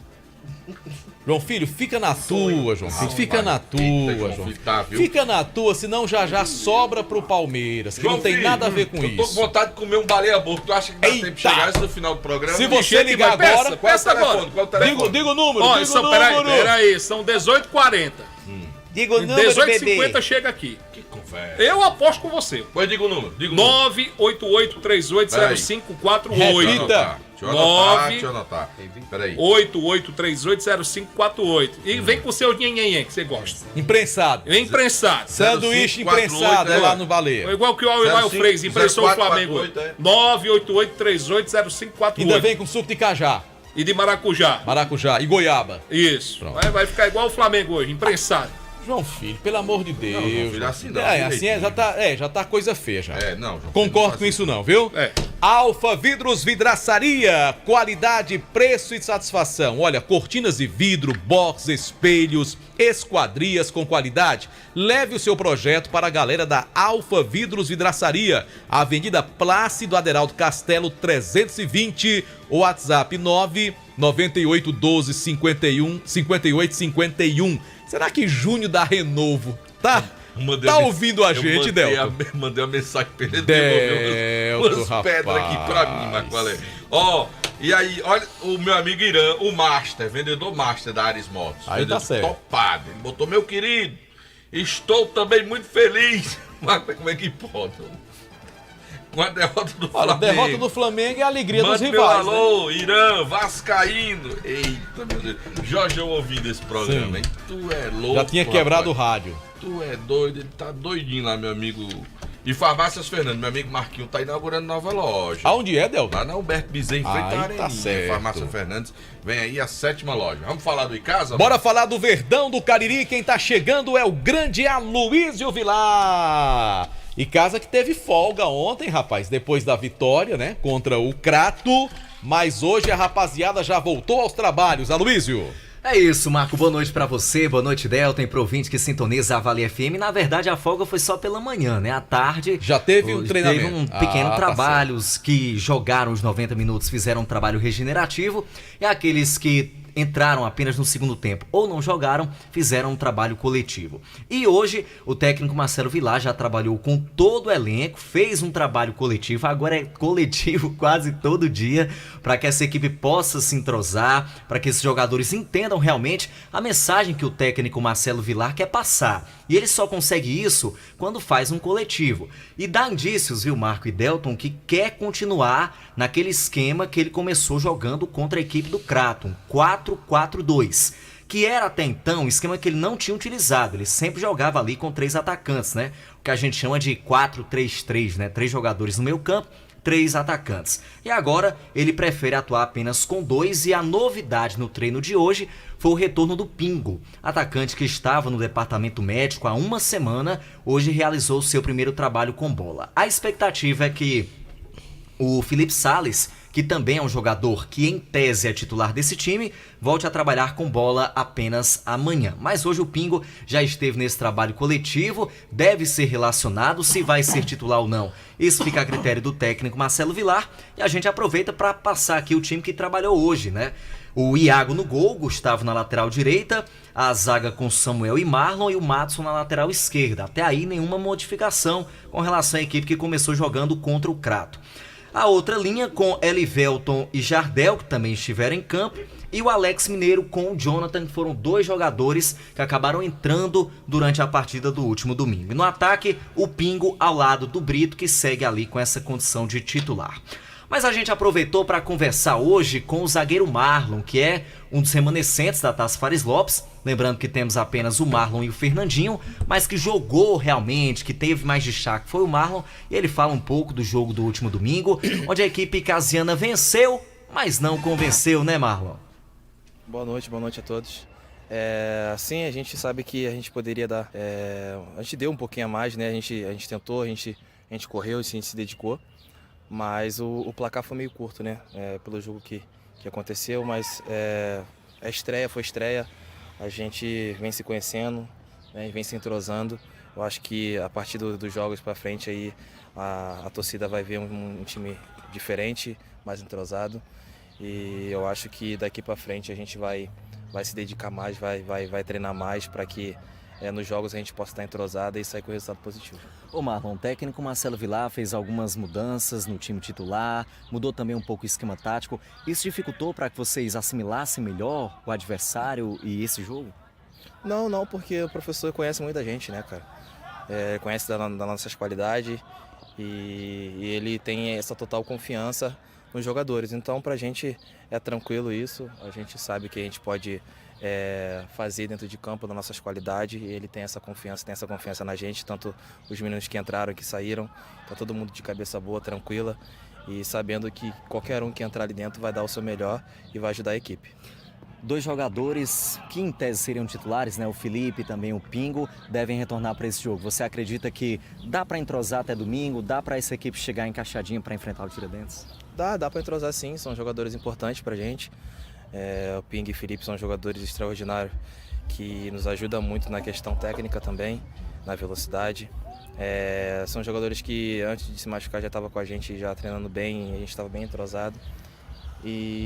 Speaker 4: João Filho, fica na tua, João Filho. Fica na tua, João Filho. Fica na tua, senão já sobra pro Palmeiras, que não tem nada a ver com isso.
Speaker 14: Eu tô com vontade de comer um baleia burro. Tu acha que dá tempo de chegar antes do final do programa?
Speaker 4: Se você ligar agora...
Speaker 14: Qual é o telefone?
Speaker 4: Diga o número,
Speaker 15: Peraí, são 18h40.
Speaker 4: Diga o número,
Speaker 15: 18h50 chega aqui.
Speaker 14: Que conversa.
Speaker 15: Eu aposto com você.
Speaker 14: Pois diga o número.
Speaker 15: 988380548.
Speaker 14: Repita. Deixa eu anotar. Peraí.
Speaker 15: 88380548. E vem com o seu nhenhenhen que você gosta.
Speaker 4: Imprensado.
Speaker 15: Imprensado.
Speaker 4: Sanduíche imprensado lá no Baleia.
Speaker 15: Igual que o Al Freis impressou o Flamengo. 988380548.
Speaker 4: Ainda vem com suco de cajá.
Speaker 15: E de maracujá.
Speaker 4: Maracujá. E goiaba.
Speaker 15: Isso. Vai ficar igual o Flamengo hoje, imprensado.
Speaker 4: João Filho, pelo amor de Deus.
Speaker 14: Não, João Filho, assim não.
Speaker 4: Já tá coisa feia já.
Speaker 14: Não, João
Speaker 4: Concordo
Speaker 14: Filho,
Speaker 4: com isso não, viu? Alfa Vidros Vidraçaria, qualidade, preço e satisfação. Olha, cortinas de vidro, box, espelhos, esquadrias com qualidade. Leve o seu projeto para a galera da Alfa Vidros Vidraçaria, Avenida Plácido Aderaldo Castelo 320, WhatsApp 99812515851. Será que Júnior da Renovo tá ouvindo a gente, Delton?
Speaker 14: Mandei uma mensagem pra ele, devolveu umas pedras aqui pra mim, mas qual é? E aí, olha, o meu amigo Irã, o Master, vendedor Master da Ares Motos.
Speaker 4: Aí tá certo.
Speaker 14: Topado. Ele botou, meu querido, estou também muito feliz. Mas como é que pode? Com a derrota do Flamengo.
Speaker 4: A derrota do Flamengo é a alegria dos rivais.
Speaker 14: Meu alô, né? Irã, vascaíno. Eita, meu Deus. Jorge, eu ouvindo esse programa, hein? Tu é louco.
Speaker 4: Já tinha quebrado o rádio.
Speaker 14: Tu é doido, ele tá doidinho lá, meu amigo. E Farmácias Fernando, meu amigo Marquinho tá inaugurando nova loja.
Speaker 4: Aonde é, Delton?
Speaker 14: Lá na Humberto Bezerra, em frente à Areninha.
Speaker 4: Tá certo.
Speaker 14: Farmácia Fernandes, vem aí a 7ª loja. Vamos falar do Icasa?
Speaker 4: Bora falar do Verdão do Cariri. Quem tá chegando é o grande Aloysio Vilar. Icasa que teve folga ontem, rapaz, depois da vitória, né, contra o Crato. Mas hoje a rapaziada já voltou aos trabalhos, Aloysio.
Speaker 18: É isso, Marco. Boa noite pra você, boa noite, Delton, e pro ouvinte que sintoniza a Vale FM. Na verdade, a folga foi só pela manhã, né? À tarde...
Speaker 4: Já teve um treinamento.
Speaker 18: Teve um pequeno trabalho.
Speaker 4: Tá,
Speaker 18: os que jogaram os 90 minutos fizeram um trabalho regenerativo. E aqueles que entraram apenas no segundo tempo ou não jogaram, fizeram um trabalho coletivo. E hoje, o técnico Marcelo Vilar já trabalhou com todo o elenco, fez um trabalho coletivo, agora é coletivo quase todo dia, para que essa equipe possa se entrosar, para que esses jogadores entendam realmente a mensagem que o técnico Marcelo Vilar quer passar. E ele só consegue isso quando faz um coletivo. E dá indícios, viu, Marco e Delton, que quer continuar naquele esquema que ele começou jogando contra a equipe do Craton, 4-4-2, que era até então um esquema que ele não tinha utilizado. Ele sempre jogava ali com 3 atacantes, né? O que a gente chama de 4-3-3, né? 3 jogadores no meio campo, 3 atacantes. E agora ele prefere atuar apenas com 2, e a novidade no treino de hoje foi o retorno do Pingo, atacante que estava no departamento médico há uma semana, hoje realizou seu primeiro trabalho com bola. A expectativa é que o Felipe Sales, que também é um jogador que em tese é titular desse time, volte a trabalhar com bola apenas amanhã. Mas hoje o Pingo já esteve nesse trabalho coletivo, deve ser relacionado, se vai ser titular ou não. Isso fica a critério do técnico Marcelo Vilar, e a gente aproveita para passar aqui o time que trabalhou hoje, né? O Iago no gol, Gustavo na lateral direita, a zaga com Samuel e Marlon e o Matson na lateral esquerda. Até aí nenhuma modificação com relação à equipe que começou jogando contra o Crato. A outra linha com Elivelton e Jardel, que também estiveram em campo, e o Alex Mineiro com o Jonathan, que foram 2 jogadores que acabaram entrando durante a partida do último domingo. E no ataque, o Pingo ao lado do Brito, que segue ali com essa condição de titular. Mas a gente aproveitou para conversar hoje com o zagueiro Marlon, que é um dos remanescentes da Taça Fares Lopes. Lembrando que temos apenas o Marlon e o Fernandinho, mas que jogou realmente, que teve mais destaque foi o Marlon. E ele fala um pouco do jogo do último domingo, onde a equipe casiana venceu, mas não convenceu, né, Marlon?
Speaker 19: Boa noite a todos. Sim, a gente sabe que a gente poderia dar... a gente deu um pouquinho a mais, né? A gente tentou, a gente correu, a gente se dedicou. Mas o placar foi meio curto, né? Pelo jogo que aconteceu, mas foi estreia. A gente vem se conhecendo, né? Vem se entrosando. Eu acho que a partir dos jogos para frente aí a torcida vai ver um time diferente, mais entrosado. E eu acho que daqui para frente a gente vai se dedicar mais, vai treinar mais para que nos jogos a gente possa estar entrosado e sair com resultado positivo.
Speaker 18: Ô Marlon, o técnico Marcelo Vilar fez algumas mudanças no time titular, mudou também um pouco o esquema tático. Isso dificultou para que vocês assimilassem melhor o adversário e esse jogo?
Speaker 19: Não, porque o professor conhece muita gente, né, cara? Conhece das nossas qualidades e ele tem essa total confiança nos jogadores. Então, pra gente é tranquilo isso, a gente sabe que a gente pode fazer dentro de campo das nossas qualidades, e ele tem essa confiança na gente, tanto os meninos que entraram, que saíram, tá todo mundo de cabeça boa, tranquila, e sabendo que qualquer um que entrar ali dentro vai dar o seu melhor e vai ajudar a equipe.
Speaker 18: 2 jogadores que em tese seriam titulares, né? O Felipe e também o Pingo, devem retornar para esse jogo. Você acredita que dá para entrosar até domingo? Dá para essa equipe chegar encaixadinha para enfrentar o Tiradentes?
Speaker 19: Dá para entrosar sim, são jogadores importantes pra gente. O Pingo e o Felipe são jogadores extraordinários que nos ajudam muito na questão técnica também, na velocidade. São jogadores que antes de se machucar já estavam com a gente já treinando bem, a gente estava bem entrosado.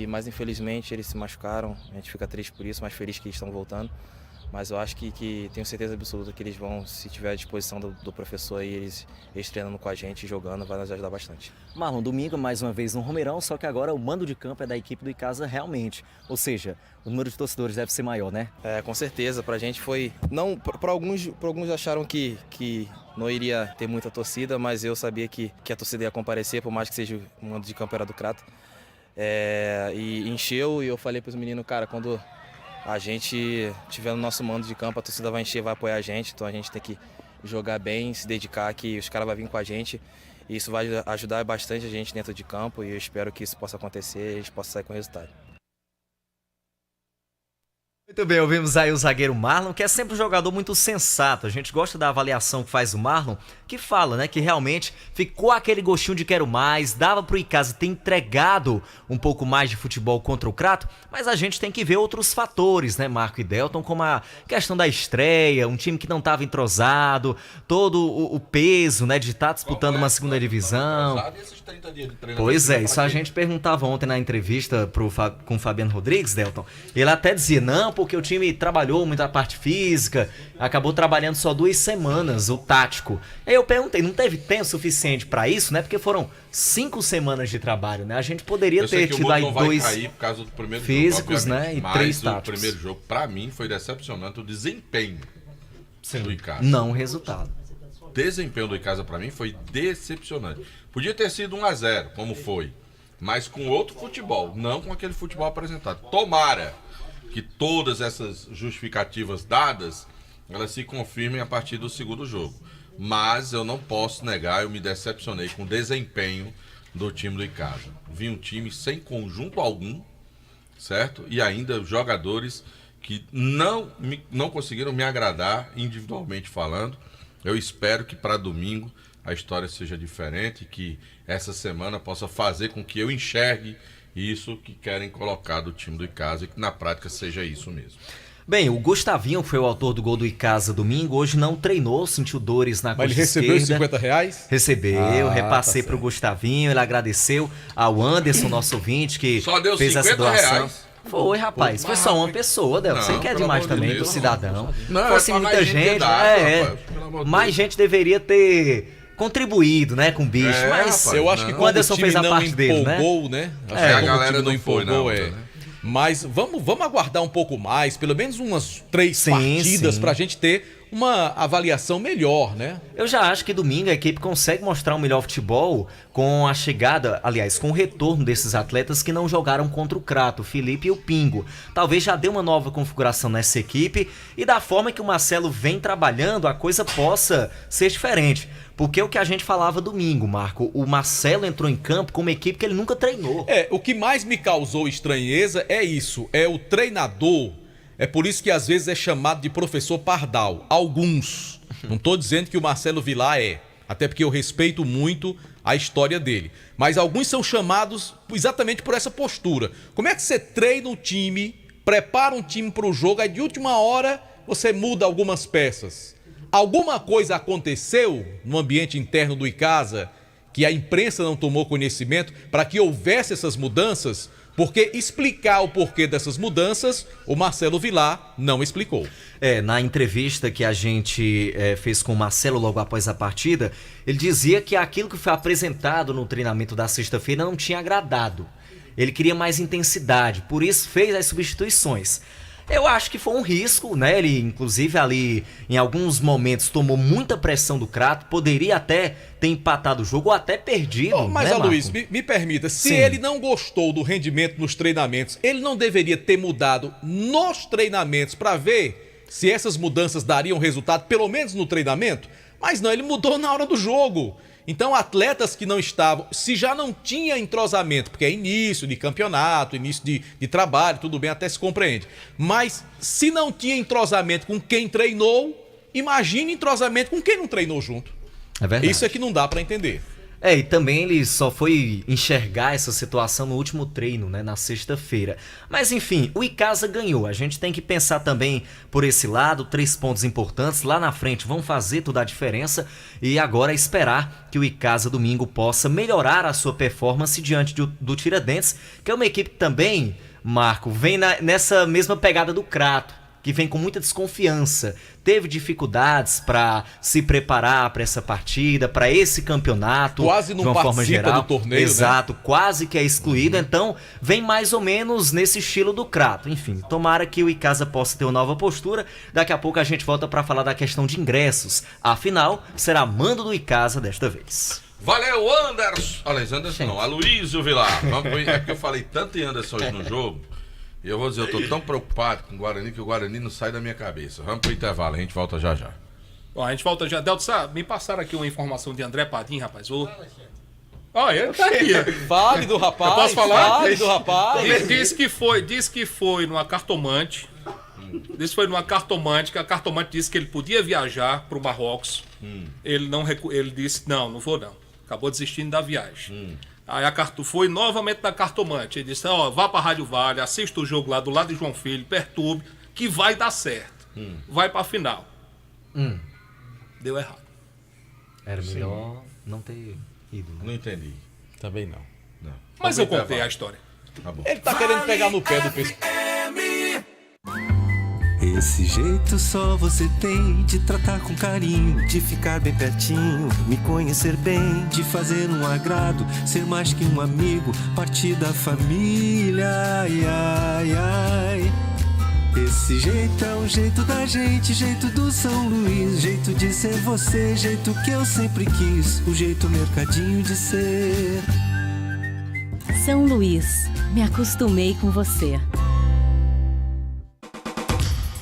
Speaker 19: Mas infelizmente eles se machucaram, a gente fica triste por isso, mas feliz que eles estão voltando. Mas eu acho que tenho certeza absoluta que eles vão, se tiver à disposição do professor aí, eles treinando com a gente, jogando, vai nos ajudar bastante.
Speaker 18: Marlon, domingo mais uma vez no Romeirão, só que agora o mando de campo é da equipe do Icasa realmente. Ou seja, o número de torcedores deve ser maior, né?
Speaker 19: Com certeza, pra gente foi... Não, para alguns acharam que não iria ter muita torcida, mas eu sabia que a torcida ia comparecer, por mais que seja o mando de campo era do Crato. E encheu, e eu falei para os meninos, cara, quando a gente tiver no nosso mando de campo, a torcida vai encher, vai apoiar a gente, então a gente tem que jogar bem, se dedicar, que os caras vão vir com a gente, e isso vai ajudar bastante a gente dentro de campo, e eu espero que isso possa acontecer e a gente possa sair com o resultado.
Speaker 18: Muito bem, ouvimos aí o zagueiro Marlon, que é sempre um jogador muito sensato. A gente gosta da avaliação que faz o Marlon, que fala, né, que realmente ficou aquele gostinho de quero mais, dava pro Icasa ter entregado um pouco mais de futebol contra o Crato, mas a gente tem que ver outros fatores, né, Marco e Delton, como a questão da estreia, um time que não estava entrosado, todo o peso, né, de estar disputando uma segunda divisão. Pois é, isso a gente perguntava ontem na entrevista com o Fabiano Rodrigues, Delton. Ele até dizia, não, porque o time trabalhou muito a parte física, acabou trabalhando só 2 semanas, o tático. Aí eu perguntei, não teve tempo suficiente pra isso, né? Porque foram 5 semanas de trabalho, né? A gente poderia ter tido aí 2
Speaker 14: cair por causa do primeiro
Speaker 18: físicos,
Speaker 14: jogo,
Speaker 18: né? E
Speaker 14: mas
Speaker 18: 3
Speaker 14: o
Speaker 18: táticos.
Speaker 14: primeiro jogo, pra mim, foi decepcionante o desempenho do Icasa.
Speaker 18: Não o resultado.
Speaker 14: O desempenho do Icasa, pra mim, foi decepcionante. Podia ter sido 1-0, como foi, mas com outro futebol, não com aquele futebol apresentado. Tomara que todas essas justificativas dadas, elas se confirmem a partir do segundo jogo. Mas eu não posso negar, eu me decepcionei com o desempenho do time do Icasa. Vi um time sem conjunto algum, certo? E ainda jogadores que não conseguiram me agradar individualmente falando. Eu espero que para domingo a história seja diferente, que essa semana possa fazer com que eu enxergue isso que querem colocar do time do Icasa e que na prática seja isso mesmo.
Speaker 18: Bem, o Gustavinho, que foi o autor do gol do Icasa domingo, hoje não treinou, sentiu dores na coxa esquerda.
Speaker 4: Mas ele recebeu os R$50?
Speaker 18: Recebeu, repassei pro Gustavinho, ele agradeceu ao Anderson, nosso ouvinte, que
Speaker 14: só deu
Speaker 18: fez essa doação.
Speaker 14: R$50?
Speaker 18: Foi, rapaz, foi só uma pessoa, Del. Você quer demais também pro cidadão.
Speaker 14: Não,
Speaker 18: fosse muita gente, mais gente deveria ter contribuído, né, com o bicho, mas
Speaker 4: rapaz, eu acho que quando o time não empolgou, né?
Speaker 14: A galera não empolgou, né?
Speaker 4: Mas vamos aguardar um pouco mais, pelo menos umas 3 partidas pra gente ter uma avaliação melhor, né?
Speaker 18: Eu já acho que domingo a equipe consegue mostrar um melhor futebol com a chegada, aliás, com o retorno desses atletas que não jogaram contra o Crato, o Felipe e o Pingo. Talvez já dê uma nova configuração nessa equipe e da forma que o Marcelo vem trabalhando, a coisa possa ser diferente. Porque o que a gente falava domingo, Marco, o Marcelo entrou em campo com uma equipe que ele nunca treinou.
Speaker 4: O que mais me causou estranheza é isso, é o treinador. É por isso que às vezes é chamado de professor Pardal. Alguns. Não estou dizendo que o Marcelo Vilar é. Até porque eu respeito muito a história dele. Mas alguns são chamados exatamente por essa postura. Como é que você treina um time, prepara um time para o jogo, aí de última hora você muda algumas peças? Alguma coisa aconteceu no ambiente interno do Icasa que a imprensa não tomou conhecimento para que houvesse essas mudanças? Porque explicar o porquê dessas mudanças, o Marcelo Vilar não explicou.
Speaker 18: Na entrevista que a gente fez com o Marcelo logo após a partida, ele dizia que aquilo que foi apresentado no treinamento da sexta-feira não tinha agradado. Ele queria mais intensidade, por isso fez as substituições. Eu acho que foi um risco, né? Ele, inclusive, ali, em alguns momentos, tomou muita pressão do Crato, poderia até ter empatado o jogo ou até perdido.
Speaker 4: Mas,
Speaker 18: né,
Speaker 4: Luiz, me permita, se ele não gostou do rendimento nos treinamentos, ele não deveria ter mudado nos treinamentos para ver se essas mudanças dariam resultado, pelo menos no treinamento? Mas não, ele mudou na hora do jogo. Então, atletas que não estavam, se já não tinha entrosamento, porque é início de campeonato, início de trabalho, tudo bem, até se compreende. Mas se não tinha entrosamento com quem treinou, imagine entrosamento com quem não treinou junto.
Speaker 18: É verdade.
Speaker 4: Isso é que não dá para entender.
Speaker 18: E também ele só foi enxergar essa situação no último treino, né, na sexta-feira. Mas enfim, o Icasa ganhou. A gente tem que pensar também por esse lado, 3 pontos importantes lá na frente vão fazer toda a diferença e agora esperar que o Icasa domingo possa melhorar a sua performance diante do Tiradentes, que é uma equipe que também, Marco, vem nessa mesma pegada do Crato, que vem com muita desconfiança, teve dificuldades para se preparar para essa partida, para esse campeonato,
Speaker 4: quase não
Speaker 18: de uma forma
Speaker 4: participa
Speaker 18: geral.
Speaker 4: do torneio,
Speaker 18: exato,
Speaker 4: né?
Speaker 18: Quase que é excluído, então vem mais ou menos nesse estilo do Crato. Enfim, tomara que o Icasa possa ter uma nova postura. Daqui a pouco a gente volta para falar da questão de ingressos. Afinal, será mando do Icasa desta vez.
Speaker 14: Valeu, Anderson! Olha, Anderson não, Aloysio Vilar. É porque eu falei tanto em Anderson hoje no jogo. E eu vou dizer, eu tô tão preocupado com o Guarani que o Guarani não sai da minha cabeça. Vamos pro intervalo, a gente volta já já.
Speaker 15: A gente volta já. Delto, me passaram aqui uma informação de André Padim, rapaz. Ele tá aqui.
Speaker 4: Fale do rapaz.
Speaker 15: Eu posso falar?
Speaker 4: Fale do rapaz.
Speaker 15: Diz que foi numa cartomante, Isso foi numa cartomante, que a cartomante disse que ele podia viajar para o Marrocos. Ele disse, não vou não. Acabou desistindo da viagem. Aí foi novamente na cartomante. Ele disse, vá para a Rádio Vale, assista o jogo lá do lado de João Filho, perturbe, que vai dar certo. Vai para a final. Deu errado.
Speaker 18: Era melhor não ter ido. Né?
Speaker 14: Não entendi.
Speaker 4: Também não.
Speaker 15: Mas eu contei a história.
Speaker 14: Tá bom.
Speaker 4: Ele tá querendo pegar no pé do pessoal.
Speaker 10: Esse jeito só você tem de tratar com carinho, de ficar bem pertinho, me conhecer bem, de fazer um agrado, ser mais que um amigo, partir da família, ai, ai, ai. Esse jeito é o jeito da gente, jeito do São Luís, jeito de ser você, jeito que eu sempre quis, o jeito mercadinho de ser.
Speaker 11: São Luís, me acostumei com você.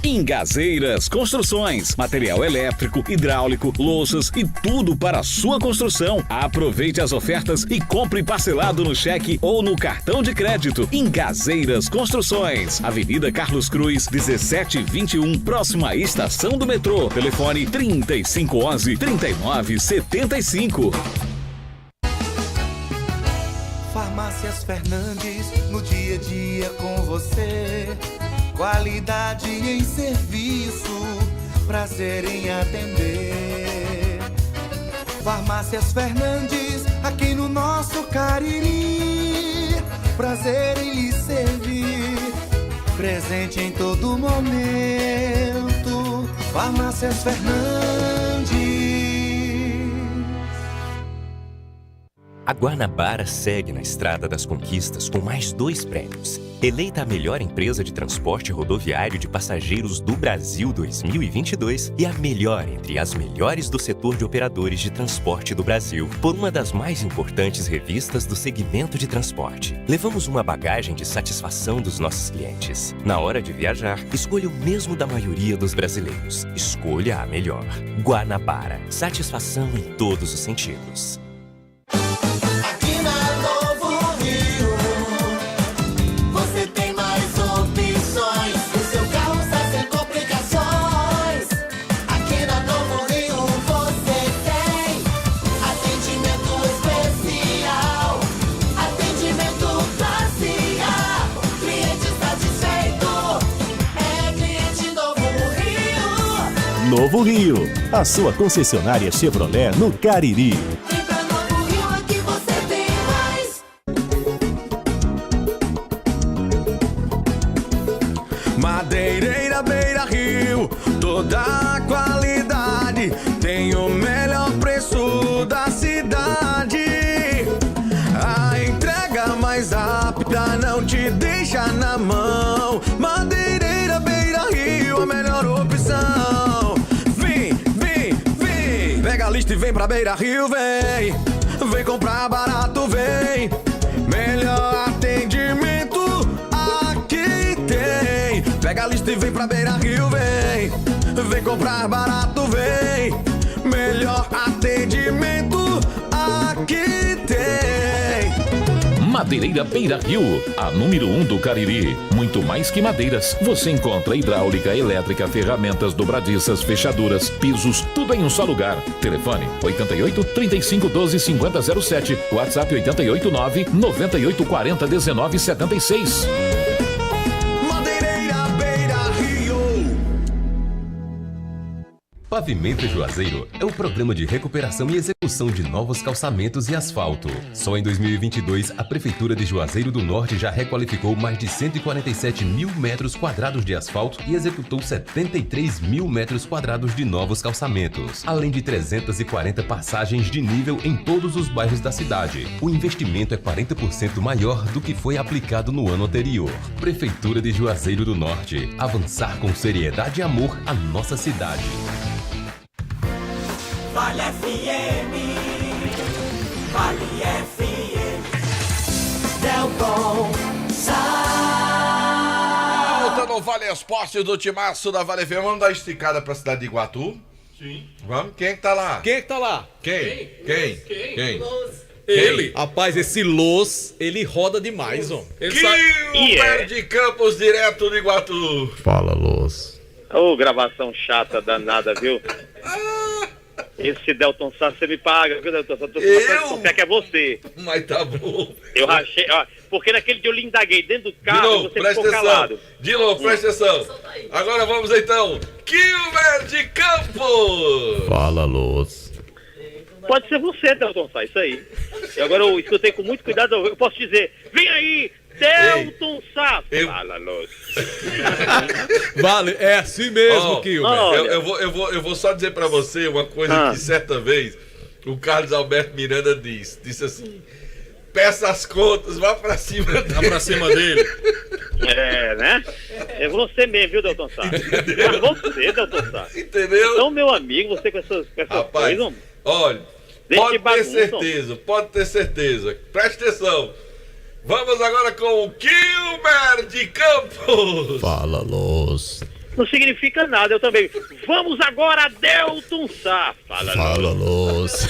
Speaker 12: Ingazeiras Construções, material elétrico, hidráulico, louças e tudo para a sua construção. Aproveite as ofertas e compre parcelado no cheque ou no cartão de crédito. Ingazeiras Construções, Avenida Carlos Cruz, 1721, próxima à estação do metrô. Telefone 3511-3975.
Speaker 1: Farmácias Fernandes, no dia a dia com você. Qualidade em serviço, prazer em atender. Farmácias Fernandes, aqui no nosso Cariri. Prazer em lhe servir, presente em todo momento. Farmácias Fernandes.
Speaker 9: A Guanabara segue na estrada das conquistas com mais 2 prêmios. Eleita a melhor empresa de transporte rodoviário de passageiros do Brasil 2022 e a melhor entre as melhores do setor de operadores de transporte do Brasil, por uma das mais importantes revistas do segmento de transporte. Levamos uma bagagem de satisfação dos nossos clientes. Na hora de viajar, escolha o mesmo da maioria dos brasileiros. Escolha a melhor. Guanabara. Satisfação em todos os sentidos.
Speaker 7: Novo Rio, a sua concessionária Chevrolet no Cariri.
Speaker 5: Madeireira Beira Rio, toda a qualidade, tem o melhor preço da cidade. A entrega mais rápida não te deixa na mão. Madeireira Beira Rio, a melhor opção. Pega a lista e vem pra Beira Rio, vem. Vem comprar barato, vem. Melhor atendimento aqui tem. Pega a lista e vem pra Beira Rio, vem. Vem comprar barato, vem. Melhor atendimento aqui tem.
Speaker 6: Madeireira Beira Rio, a número 1 do Cariri. Muito mais que madeiras, você encontra hidráulica, elétrica, ferramentas, dobradiças, fechaduras, pisos, tudo em um só lugar. Telefone 88 35 12 50 07, WhatsApp 889 98 40 19 76.
Speaker 5: Madeireira Beira Rio.
Speaker 8: Pavimento Juazeiro é o programa de recuperação e execução de novos calçamentos e asfalto. Só em 2022, a Prefeitura de Juazeiro do Norte já requalificou mais de 147 mil metros quadrados de asfalto e executou 73 mil metros quadrados de novos calçamentos, além de 340 passagens de nível em todos os bairros da cidade. O investimento é 40% maior do que foi aplicado no ano anterior. Prefeitura de Juazeiro do Norte. Avançar com seriedade e amor a nossa cidade.
Speaker 1: Vale FM, Vale FM, Delton Sá.
Speaker 14: Volta no Vale Esportes do Timaço da Vale FM. Vamos dar esticada pra cidade de Iguatu?
Speaker 15: Sim.
Speaker 14: Vamos? Quem é que tá lá?
Speaker 4: Quem é que tá lá?
Speaker 14: Quem?
Speaker 4: Ele. Rapaz, esse Los, ele roda demais, ó.
Speaker 14: Kilmer de Campos, direto de Iguatu.
Speaker 4: Fala, Los. Luz.
Speaker 20: Ô, gravação chata danada, viu? Esse Delton Sá, você me paga, viu, Delton Sá? Eu? Que é você.
Speaker 14: Mas tá bom.
Speaker 20: Eu rachei, ó, porque naquele dia eu lhe indaguei dentro do carro,
Speaker 14: De novo,
Speaker 20: você
Speaker 14: presta
Speaker 20: ficou
Speaker 14: atenção.
Speaker 20: calado.
Speaker 14: De novo, presta atenção. Agora vamos então. Kilmer de Campos.
Speaker 4: Fala, Luz.
Speaker 20: Pode ser você, Delton Sá, isso aí. E agora eu escutei com muito cuidado, eu posso dizer, vem aí, Delton Sá. Fala, Luz.
Speaker 4: Vale, é assim mesmo,
Speaker 14: Ó,
Speaker 4: Kilmer.
Speaker 14: eu vou só dizer pra você uma coisa que certa vez o Carlos Alberto Miranda disse assim: peça as contas, vá pra cima dele.
Speaker 15: Vá pra cima dele.
Speaker 20: É, né? É você mesmo, viu, Delton Sá? É você, Delton Sá.
Speaker 14: Entendeu?
Speaker 20: Então, meu amigo, você com essas
Speaker 14: Rapaz,
Speaker 20: coisas,
Speaker 14: olha, pode ter certeza. Preste atenção. Vamos agora com o Kilmer de Campos.
Speaker 4: Fala, Luz.
Speaker 20: não significa nada, eu também. Vamos agora, Delton Sá.
Speaker 4: Fala, Luz.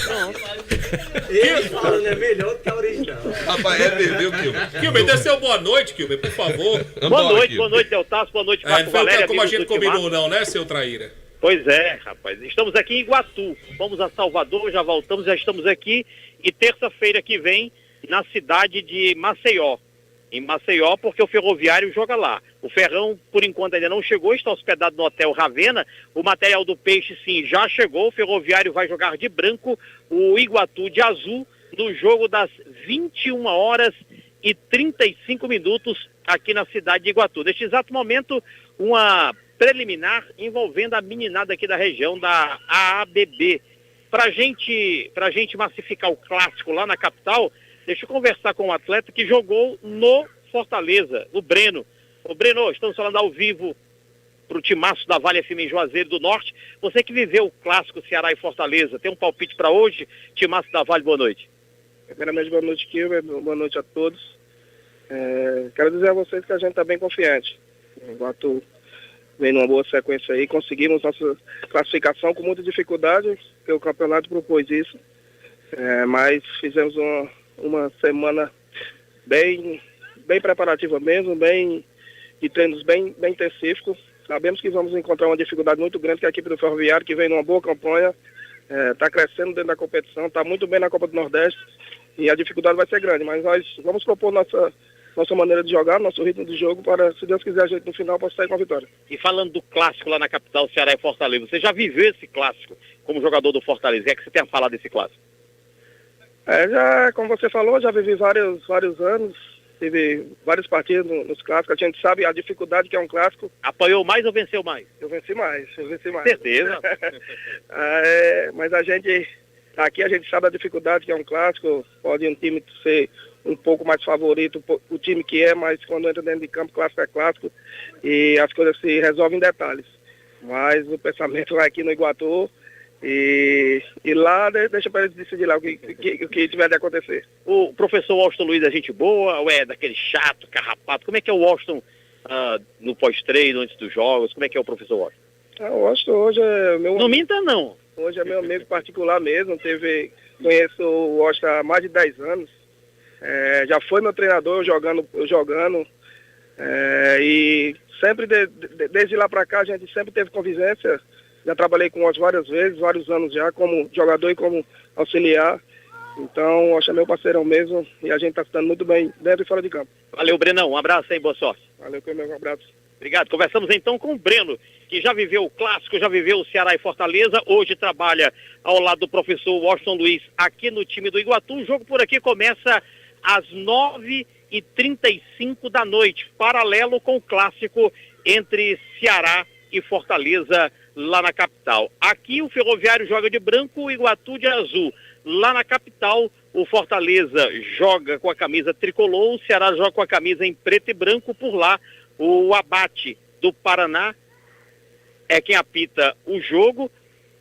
Speaker 16: Ele falando é melhor do que a original.
Speaker 14: Rapaz, é bebeu, Kilmer.
Speaker 15: Kilmer, dê seu boa noite, Kilmer, por favor.
Speaker 20: Boa noite, Deltaço, boa noite, Marco
Speaker 15: Não foi
Speaker 20: Valéria.
Speaker 15: como a gente combinou,
Speaker 20: Timaço.
Speaker 15: não, né, seu traíra?
Speaker 20: Pois é, rapaz. Estamos aqui em Iguatu. Vamos a Salvador, já voltamos, já estamos aqui. E terça-feira que vem, na cidade de Maceió. Em Maceió, porque o Ferroviário joga lá. O Ferrão, por enquanto, ainda não chegou, está hospedado no Hotel Ravena. O material do Peixe, sim, já chegou. O Ferroviário vai jogar de branco, o Iguatu de azul, no jogo das 21h35 aqui na cidade de Iguatu. Neste exato momento, uma preliminar envolvendo a meninada aqui da região da AABB. Pra gente massificar o clássico lá na capital, deixa eu conversar com um atleta que jogou no Fortaleza, o Breno. Ô Breno, estamos falando ao vivo pro timaço da Vale FM em Juazeiro do Norte. Você que viveu o clássico Ceará e Fortaleza, tem um palpite para hoje? Timaço da Vale, boa noite.
Speaker 21: Primeiramente, boa noite, Kilmer, boa noite a todos. Quero dizer a vocês que a gente está bem confiante. O Iguatu vem numa boa sequência aí, conseguimos nossa classificação com muita dificuldade, porque o campeonato propôs isso, mas fizemos uma semana bem preparativa mesmo, de treinos bem intensivos. Sabemos que vamos encontrar uma dificuldade muito grande, que a equipe do Ferroviário, que vem numa boa campanha, está crescendo dentro da competição, está muito bem na Copa do Nordeste, e a dificuldade vai ser grande, mas nós vamos propor nossa maneira de jogar, nosso ritmo de jogo, para, se Deus quiser, a gente no final possa sair com a vitória.
Speaker 20: E falando do clássico lá na capital, Ceará e Fortaleza, você já viveu esse clássico como jogador do Fortaleza? O que você tem a falar desse clássico?
Speaker 21: Já, como você falou, já vivi vários anos, tive vários partidos nos clássicos, a gente sabe a dificuldade que é um clássico.
Speaker 20: Apanhou mais ou venceu mais?
Speaker 21: Eu venci mais.
Speaker 20: Certeza.
Speaker 21: Mas aqui a gente sabe a dificuldade que é um clássico, pode um time ser um pouco mais favorito, o time que é, mas quando entra dentro de campo, clássico é clássico, e as coisas se resolvem em detalhes. Mas o pensamento vai aqui no Iguatu, e lá deixa para eles decidir lá o que tiver de acontecer.
Speaker 20: O professor Washington Luiz é gente boa ou é daquele chato, carrapato? Como é que é o Washington no pós-treino, antes dos jogos? Como é que é o professor Washington?
Speaker 21: O Washington hoje é meu...
Speaker 20: Não minta, não.
Speaker 21: Hoje é meu amigo particular mesmo, conheço o Washington há mais de 10 anos. Já foi meu treinador, eu jogando, e sempre, desde lá para cá, a gente sempre teve convivência. Já trabalhei com o Washington várias vezes, vários anos já, como jogador e como auxiliar. Então, o Washington é meu parceirão mesmo, e a gente está se dando muito bem dentro e fora de campo.
Speaker 20: Valeu, Brenão, um abraço aí, boa sorte.
Speaker 21: Valeu, meu abraço.
Speaker 20: Obrigado. Conversamos então com o Breno, que já viveu o clássico, já viveu o Ceará e Fortaleza, hoje trabalha ao lado do professor Washington Luiz aqui no time do Iguatu. O jogo por aqui começa às 9h35 da noite, paralelo com o clássico entre Ceará e Fortaleza lá na capital. Aqui o Ferroviário joga de branco, o Iguatu de azul. Lá na capital, o Fortaleza joga com a camisa tricolor, o Ceará joga com a camisa em preto e branco. Por lá, o Abate do Paraná é quem apita o jogo,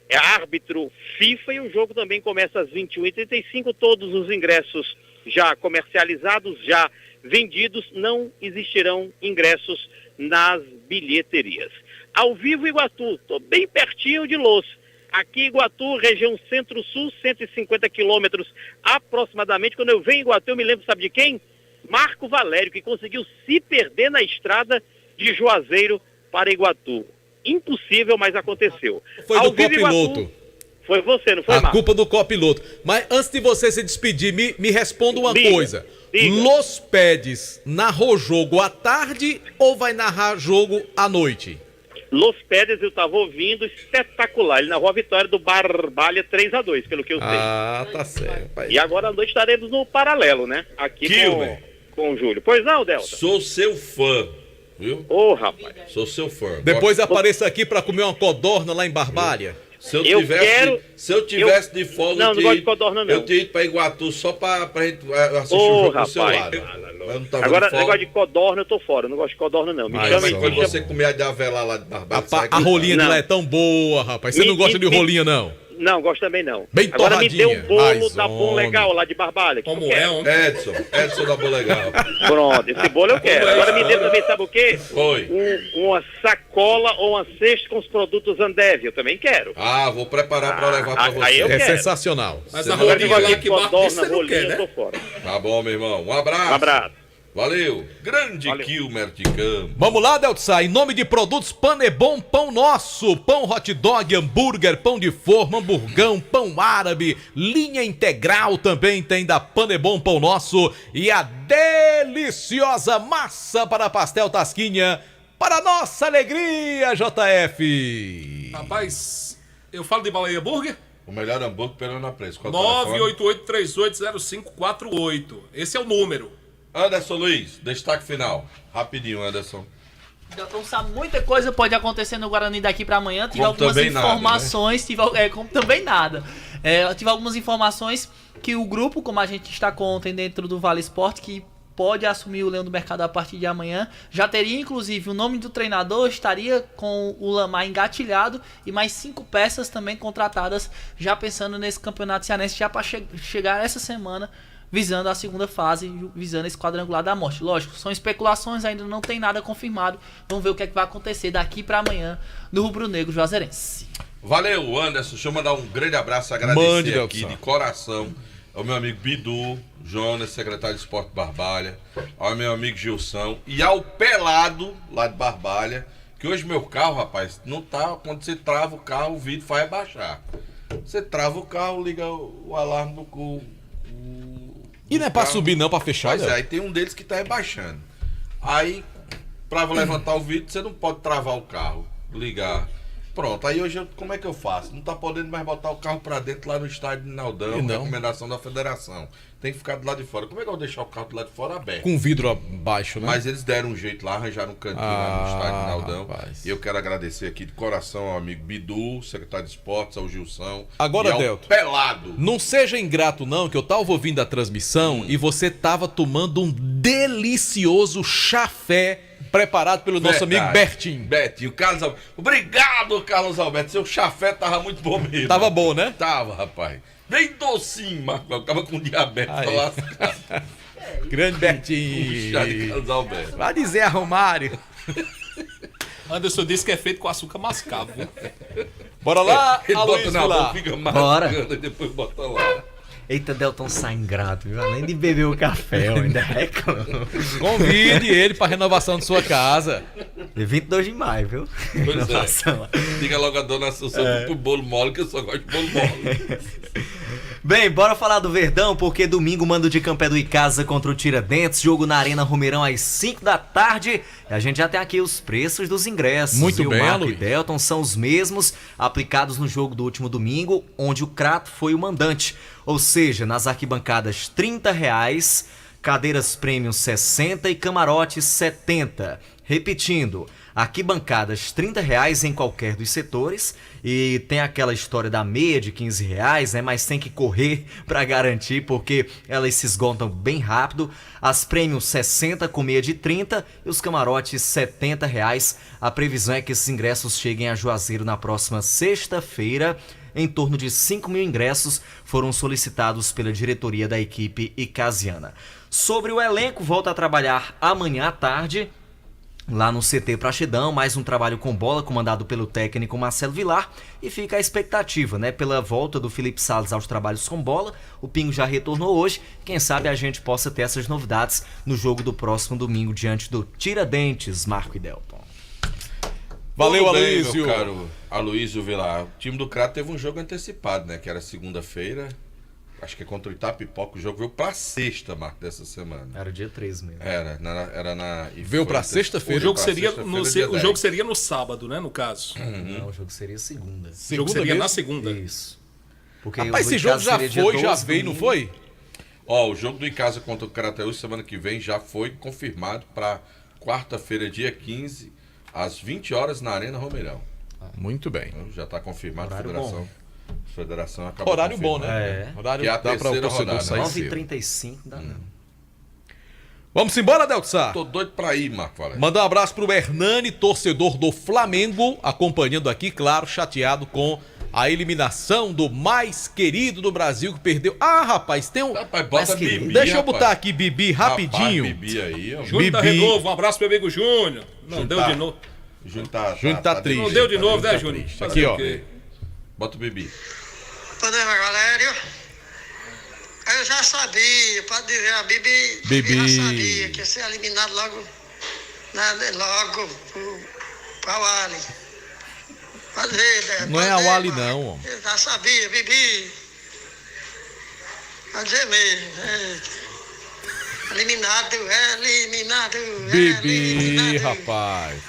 Speaker 20: é árbitro FIFA, e o jogo também começa às 21h35, todos os ingressos já comercializados, já vendidos, não existirão ingressos nas bilheterias. Ao vivo, Iguatu, estou bem pertinho de Los. Aqui Iguatu, região centro-sul, 150 quilômetros aproximadamente. Quando eu venho em Iguatu, eu me lembro, sabe de quem? Marco Valério, que conseguiu se perder na estrada de Juazeiro para Iguatu. Impossível, mas aconteceu.
Speaker 4: Foi do copiloto.
Speaker 20: Foi você, não foi,
Speaker 4: A
Speaker 20: Marcos?
Speaker 4: culpa do copiloto. Mas antes de você se despedir, me responda uma coisa. Los Pedes narrou jogo à tarde ou vai narrar jogo à noite?
Speaker 20: Los Pedes, eu estava ouvindo, espetacular. Ele narrou a vitória do Barbalha 3-2, pelo que eu sei.
Speaker 4: Ah, tá certo. Pai.
Speaker 20: E agora à noite estaremos no paralelo, né? Aqui com o Júlio. Pois não, Delta?
Speaker 14: Sou seu fã, viu?
Speaker 20: Ô, rapaz.
Speaker 14: Sou seu fã.
Speaker 4: Depois apareça aqui pra comer uma codorna lá em Barbalha.
Speaker 14: Se eu tivesse de folga,
Speaker 20: não gosto de codorna, não.
Speaker 14: Eu tinha ido pra Iguatu só pra gente assistir o jogo do seu lado.
Speaker 20: Agora, negócio de codorna, eu tô fora. Eu não gosto de codorna, não. Me chama
Speaker 14: quando você comer a de avelar lá de Barbalha.
Speaker 4: A rolinha de lá é tão boa, rapaz. Você não gosta de rolinha, não?
Speaker 20: Não, gosto também não.
Speaker 4: Bem
Speaker 20: agora me deu um bolo
Speaker 4: mais
Speaker 20: da Bom Legal lá de Barbalha.
Speaker 15: Como é, homem?
Speaker 14: Edson da Bom Legal.
Speaker 20: Pronto, esse bolo eu quero. Agora me dê também, sabe o quê?
Speaker 14: Oi.
Speaker 20: Uma sacola ou uma cesta com os produtos Ambev, eu também quero.
Speaker 14: Ah, vou preparar pra levar pra você.
Speaker 20: Aí eu quero.
Speaker 4: Sensacional.
Speaker 15: Mas a rolinha lá que
Speaker 20: codorna, rolinha, eu tô fora.
Speaker 14: Tá bom, meu irmão. Um abraço.
Speaker 20: Um abraço.
Speaker 14: Valeu. Grande Kilmer de Campo.
Speaker 4: Vamos lá, Deltsa. Em nome de produtos Panebon, Pão Nosso, Pão Hot Dog, hambúrguer, pão de forma, hamburgão, pão árabe, linha integral também tem da Panebon, Pão Nosso e a deliciosa massa para pastel Tasquinha, para nossa alegria, JF.
Speaker 15: Rapaz, eu falo de Baleia Burger?
Speaker 14: O melhor hambúrguer pelo na preço.
Speaker 15: 988380548. Esse é o número.
Speaker 14: Anderson Luiz, destaque final. Rapidinho, Anderson.
Speaker 16: Então, sabe, muita coisa pode acontecer no Guarani daqui para amanhã. Tive
Speaker 14: como
Speaker 16: algumas informações,
Speaker 14: nada, né?
Speaker 16: como também nada. Tive algumas informações que o grupo, como a gente destacou ontem dentro do Vale Esporte, que pode assumir o Leão do Mercado a partir de amanhã, já teria inclusive o nome do treinador, estaria com o Lamar engatilhado e mais 5 peças também contratadas, já pensando nesse campeonato cearense, já para chegar essa semana, visando a segunda fase, visando esse quadrangular da morte. Lógico, são especulações, ainda não tem nada confirmado. Vamos ver o que é que vai acontecer daqui para amanhã no Rubro Negro Juazeirense.
Speaker 14: Valeu, Anderson. Deixa eu mandar um grande abraço, agradecer aqui de coração ao meu amigo Bidu, Jonas, secretário de Esporte de Barbalha, ao meu amigo Gilson e ao Pelado, lá de Barbalha, que hoje meu carro, rapaz, não tá, quando você trava o carro, o vidro faz baixar. Você trava o carro, liga o alarme do cu.
Speaker 4: E não é pra subir não, pra fechar?
Speaker 14: Pois é, aí tem um deles que tá rebaixando. Aí, pra levantar o vidro, você não pode travar o carro, ligar. Pronto, aí hoje como é que eu faço? Não tá podendo mais botar o carro pra dentro lá no estádio de Naldão, recomendação da federação. Tem que ficar do lado de fora. Como é que eu vou deixar o carro do lado de fora aberto?
Speaker 4: Com vidro abaixo, né?
Speaker 14: Mas eles deram um jeito lá, arranjaram um cantinho lá no estádio de Naldão. Rapaz. E eu quero agradecer aqui de coração ao amigo Bidu, secretário de Esportes, ao Gilson.
Speaker 4: Agora,
Speaker 14: e ao
Speaker 4: Delto,
Speaker 14: Pelado.
Speaker 4: Não seja ingrato não, que eu tava ouvindo a transmissão e você tava tomando um delicioso chafé preparado pelo nosso amigo Bertinho.
Speaker 14: Bertinho, Carlos Alberto. Obrigado, Carlos Alberto. Seu chafé tava muito bom mesmo.
Speaker 4: Tava bom, né?
Speaker 14: Tava, rapaz. Bem docinho, Marco. Eu tava com diabetes.
Speaker 4: Grande Bertinho.
Speaker 14: Chá de Carlos Alberto.
Speaker 4: Vai dizer a Romário.
Speaker 15: Anderson disse que é feito com açúcar mascavo.
Speaker 4: Bora lá,
Speaker 14: ele
Speaker 4: Aloysio
Speaker 14: bota na
Speaker 4: lá.
Speaker 14: boca, fica mascando e depois bota lá.
Speaker 18: Eita, Delton sai ingrato, viu? Além de beber o café, ainda reclama.
Speaker 4: Convide ele pra renovação de sua casa.
Speaker 18: 22 de maio, viu?
Speaker 14: Pois é. Diga logo a dona Assunção pro bolo mole, que eu só gosto de bolo mole.
Speaker 18: Bem, bora falar do Verdão, porque domingo mando de Campo é do Icasa contra o Tiradentes, jogo na Arena Romeirão às 5 da tarde. E a gente já tem aqui os preços dos ingressos.
Speaker 4: Muito bem,
Speaker 18: o Marco
Speaker 4: Luiz.
Speaker 18: e Delton são os mesmos aplicados no jogo do último domingo, onde o Crato foi o mandante. Ou seja, nas arquibancadas R$30, cadeiras premium 60 e camarotes 70. Repetindo, arquibancadas R$30 em qualquer dos setores. E tem aquela história da meia de R$15, né? Mas tem que correr para garantir, porque elas se esgotam bem rápido. As premium 60 com meia de 30 e os camarotes R$70. A previsão é que esses ingressos cheguem a Juazeiro na próxima sexta-feira. Em torno de 5 mil ingressos foram solicitados pela diretoria da equipe icasiana. Sobre o elenco, volta a trabalhar amanhã à tarde, lá no CT Praxedão, mais um trabalho com bola comandado pelo técnico Marcelo Vilar, e fica a expectativa, né, pela volta do Felipe Salles aos trabalhos com bola. O Pingo já retornou hoje, quem sabe a gente possa ter essas novidades no jogo do próximo domingo diante do Tiradentes, Marco e Delton.
Speaker 4: Valeu,
Speaker 14: Tudo bem,
Speaker 4: Aloysio.
Speaker 14: meu caro Aloysio Vilar. O time do Crato teve um jogo antecipado, né? Que era segunda-feira. Acho que é contra o Itapipoca. O jogo veio pra sexta, Marco, dessa semana.
Speaker 18: Era dia 13 mesmo.
Speaker 14: Era na...
Speaker 4: Veio pra sexta-feira?
Speaker 15: O jogo seria no sábado, né? No caso.
Speaker 18: Não, o jogo seria segunda.
Speaker 15: O jogo seria na segunda.
Speaker 18: Isso. Porque
Speaker 4: Rapaz, esse jogo já foi, já veio, não foi?
Speaker 14: Ó, o jogo do Icasa contra o Crateús semana que vem já foi confirmado para quarta-feira, dia 15, às 20 horas na Arena Romeirão.
Speaker 4: Muito bem.
Speaker 14: Então, já está confirmado a Federação acabou
Speaker 4: Horário bom, né?
Speaker 18: É.
Speaker 4: Horário
Speaker 14: que é a
Speaker 4: dá para o torcedor
Speaker 14: rodada,
Speaker 4: sair
Speaker 18: 9h35 dá não.
Speaker 4: Vamos embora, Deltsá?
Speaker 14: Tô doido pra ir, Marco Valério.
Speaker 4: Mandar um abraço pro Hernani, torcedor do Flamengo, acompanhando aqui, claro, chateado com a eliminação do mais querido do Brasil que perdeu. Ah, rapaz, tem um...
Speaker 14: Rapaz, bota Bibi,
Speaker 4: Deixa eu
Speaker 14: rapaz.
Speaker 4: botar aqui Bibi rapidinho.
Speaker 14: Rapaz, Bibi aí, ó.
Speaker 15: Júnior tá renovo, um abraço pro meu amigo Júnior. Não
Speaker 14: Júnior
Speaker 15: deu
Speaker 14: tá-
Speaker 15: de novo.
Speaker 14: Júnior
Speaker 4: tá triste.
Speaker 15: Não deu de novo,
Speaker 14: tá
Speaker 15: né, Júnior?
Speaker 14: triste.
Speaker 15: Fazer
Speaker 4: Aqui,
Speaker 15: o
Speaker 4: ó.
Speaker 15: quê?
Speaker 14: Bota o Bibi.
Speaker 2: Boa noite, Valério. Eu já sabia, pode dizer, a Bibi já sabia que ia ser eliminado logo pro Awali. Pode ver,
Speaker 4: Não é a Wally, não, ó.
Speaker 2: eu já sabia, Bibi. Pode dizer mesmo. Eliminado.
Speaker 4: Bibi, rapaz.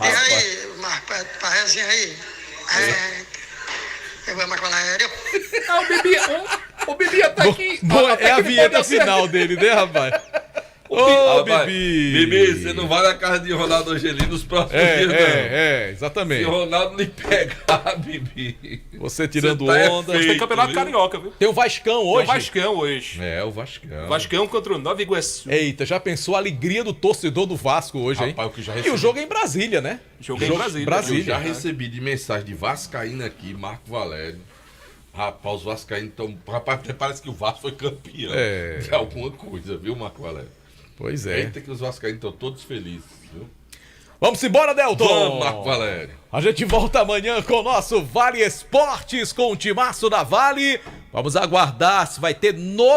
Speaker 2: E aí, Marco, pra resenha aí. Eu vou, Marco Valério.
Speaker 15: Ah, o Bibi até aqui.
Speaker 4: É a vinheta final dele, né, rapaz?
Speaker 14: Ô,
Speaker 4: Bibi.
Speaker 14: Bibi, você não vai na casa de Ronaldo Angelino nos próximos dias, não.
Speaker 4: Exatamente.
Speaker 14: Se o Ronaldo lhe pegar, Bibi.
Speaker 4: Você tirando
Speaker 14: Você tá
Speaker 4: onda.
Speaker 14: feito,
Speaker 15: Tem campeonato
Speaker 14: viu?
Speaker 15: carioca, viu?
Speaker 4: Tem o Vascão hoje.
Speaker 15: Tem o Vascão hoje.
Speaker 14: É, o Vascão.
Speaker 15: Vascão contra o Nova Iguaçu.
Speaker 4: Eita, já pensou a alegria do torcedor do Vasco hoje, hein?
Speaker 14: Rapaz, o que eu já
Speaker 4: E o
Speaker 14: recebi.
Speaker 4: jogo é em Brasília, né?
Speaker 15: Jogo em Brasília.
Speaker 14: Eu já recebi de mensagem de Vascaína aqui, Marco Valério. Rapaz, os Vascaínos estão... Rapaz, até parece que o Vasco foi campeão de alguma coisa, viu, Marco Valério?
Speaker 4: Pois é.
Speaker 14: Eita que os Vascaínos estão todos felizes, viu?
Speaker 4: Vamos embora, Delton!
Speaker 14: Vamos, Marco Valério.
Speaker 4: A gente volta amanhã com o nosso Vale Esportes, com o timaço da Vale. Vamos aguardar se vai ter novo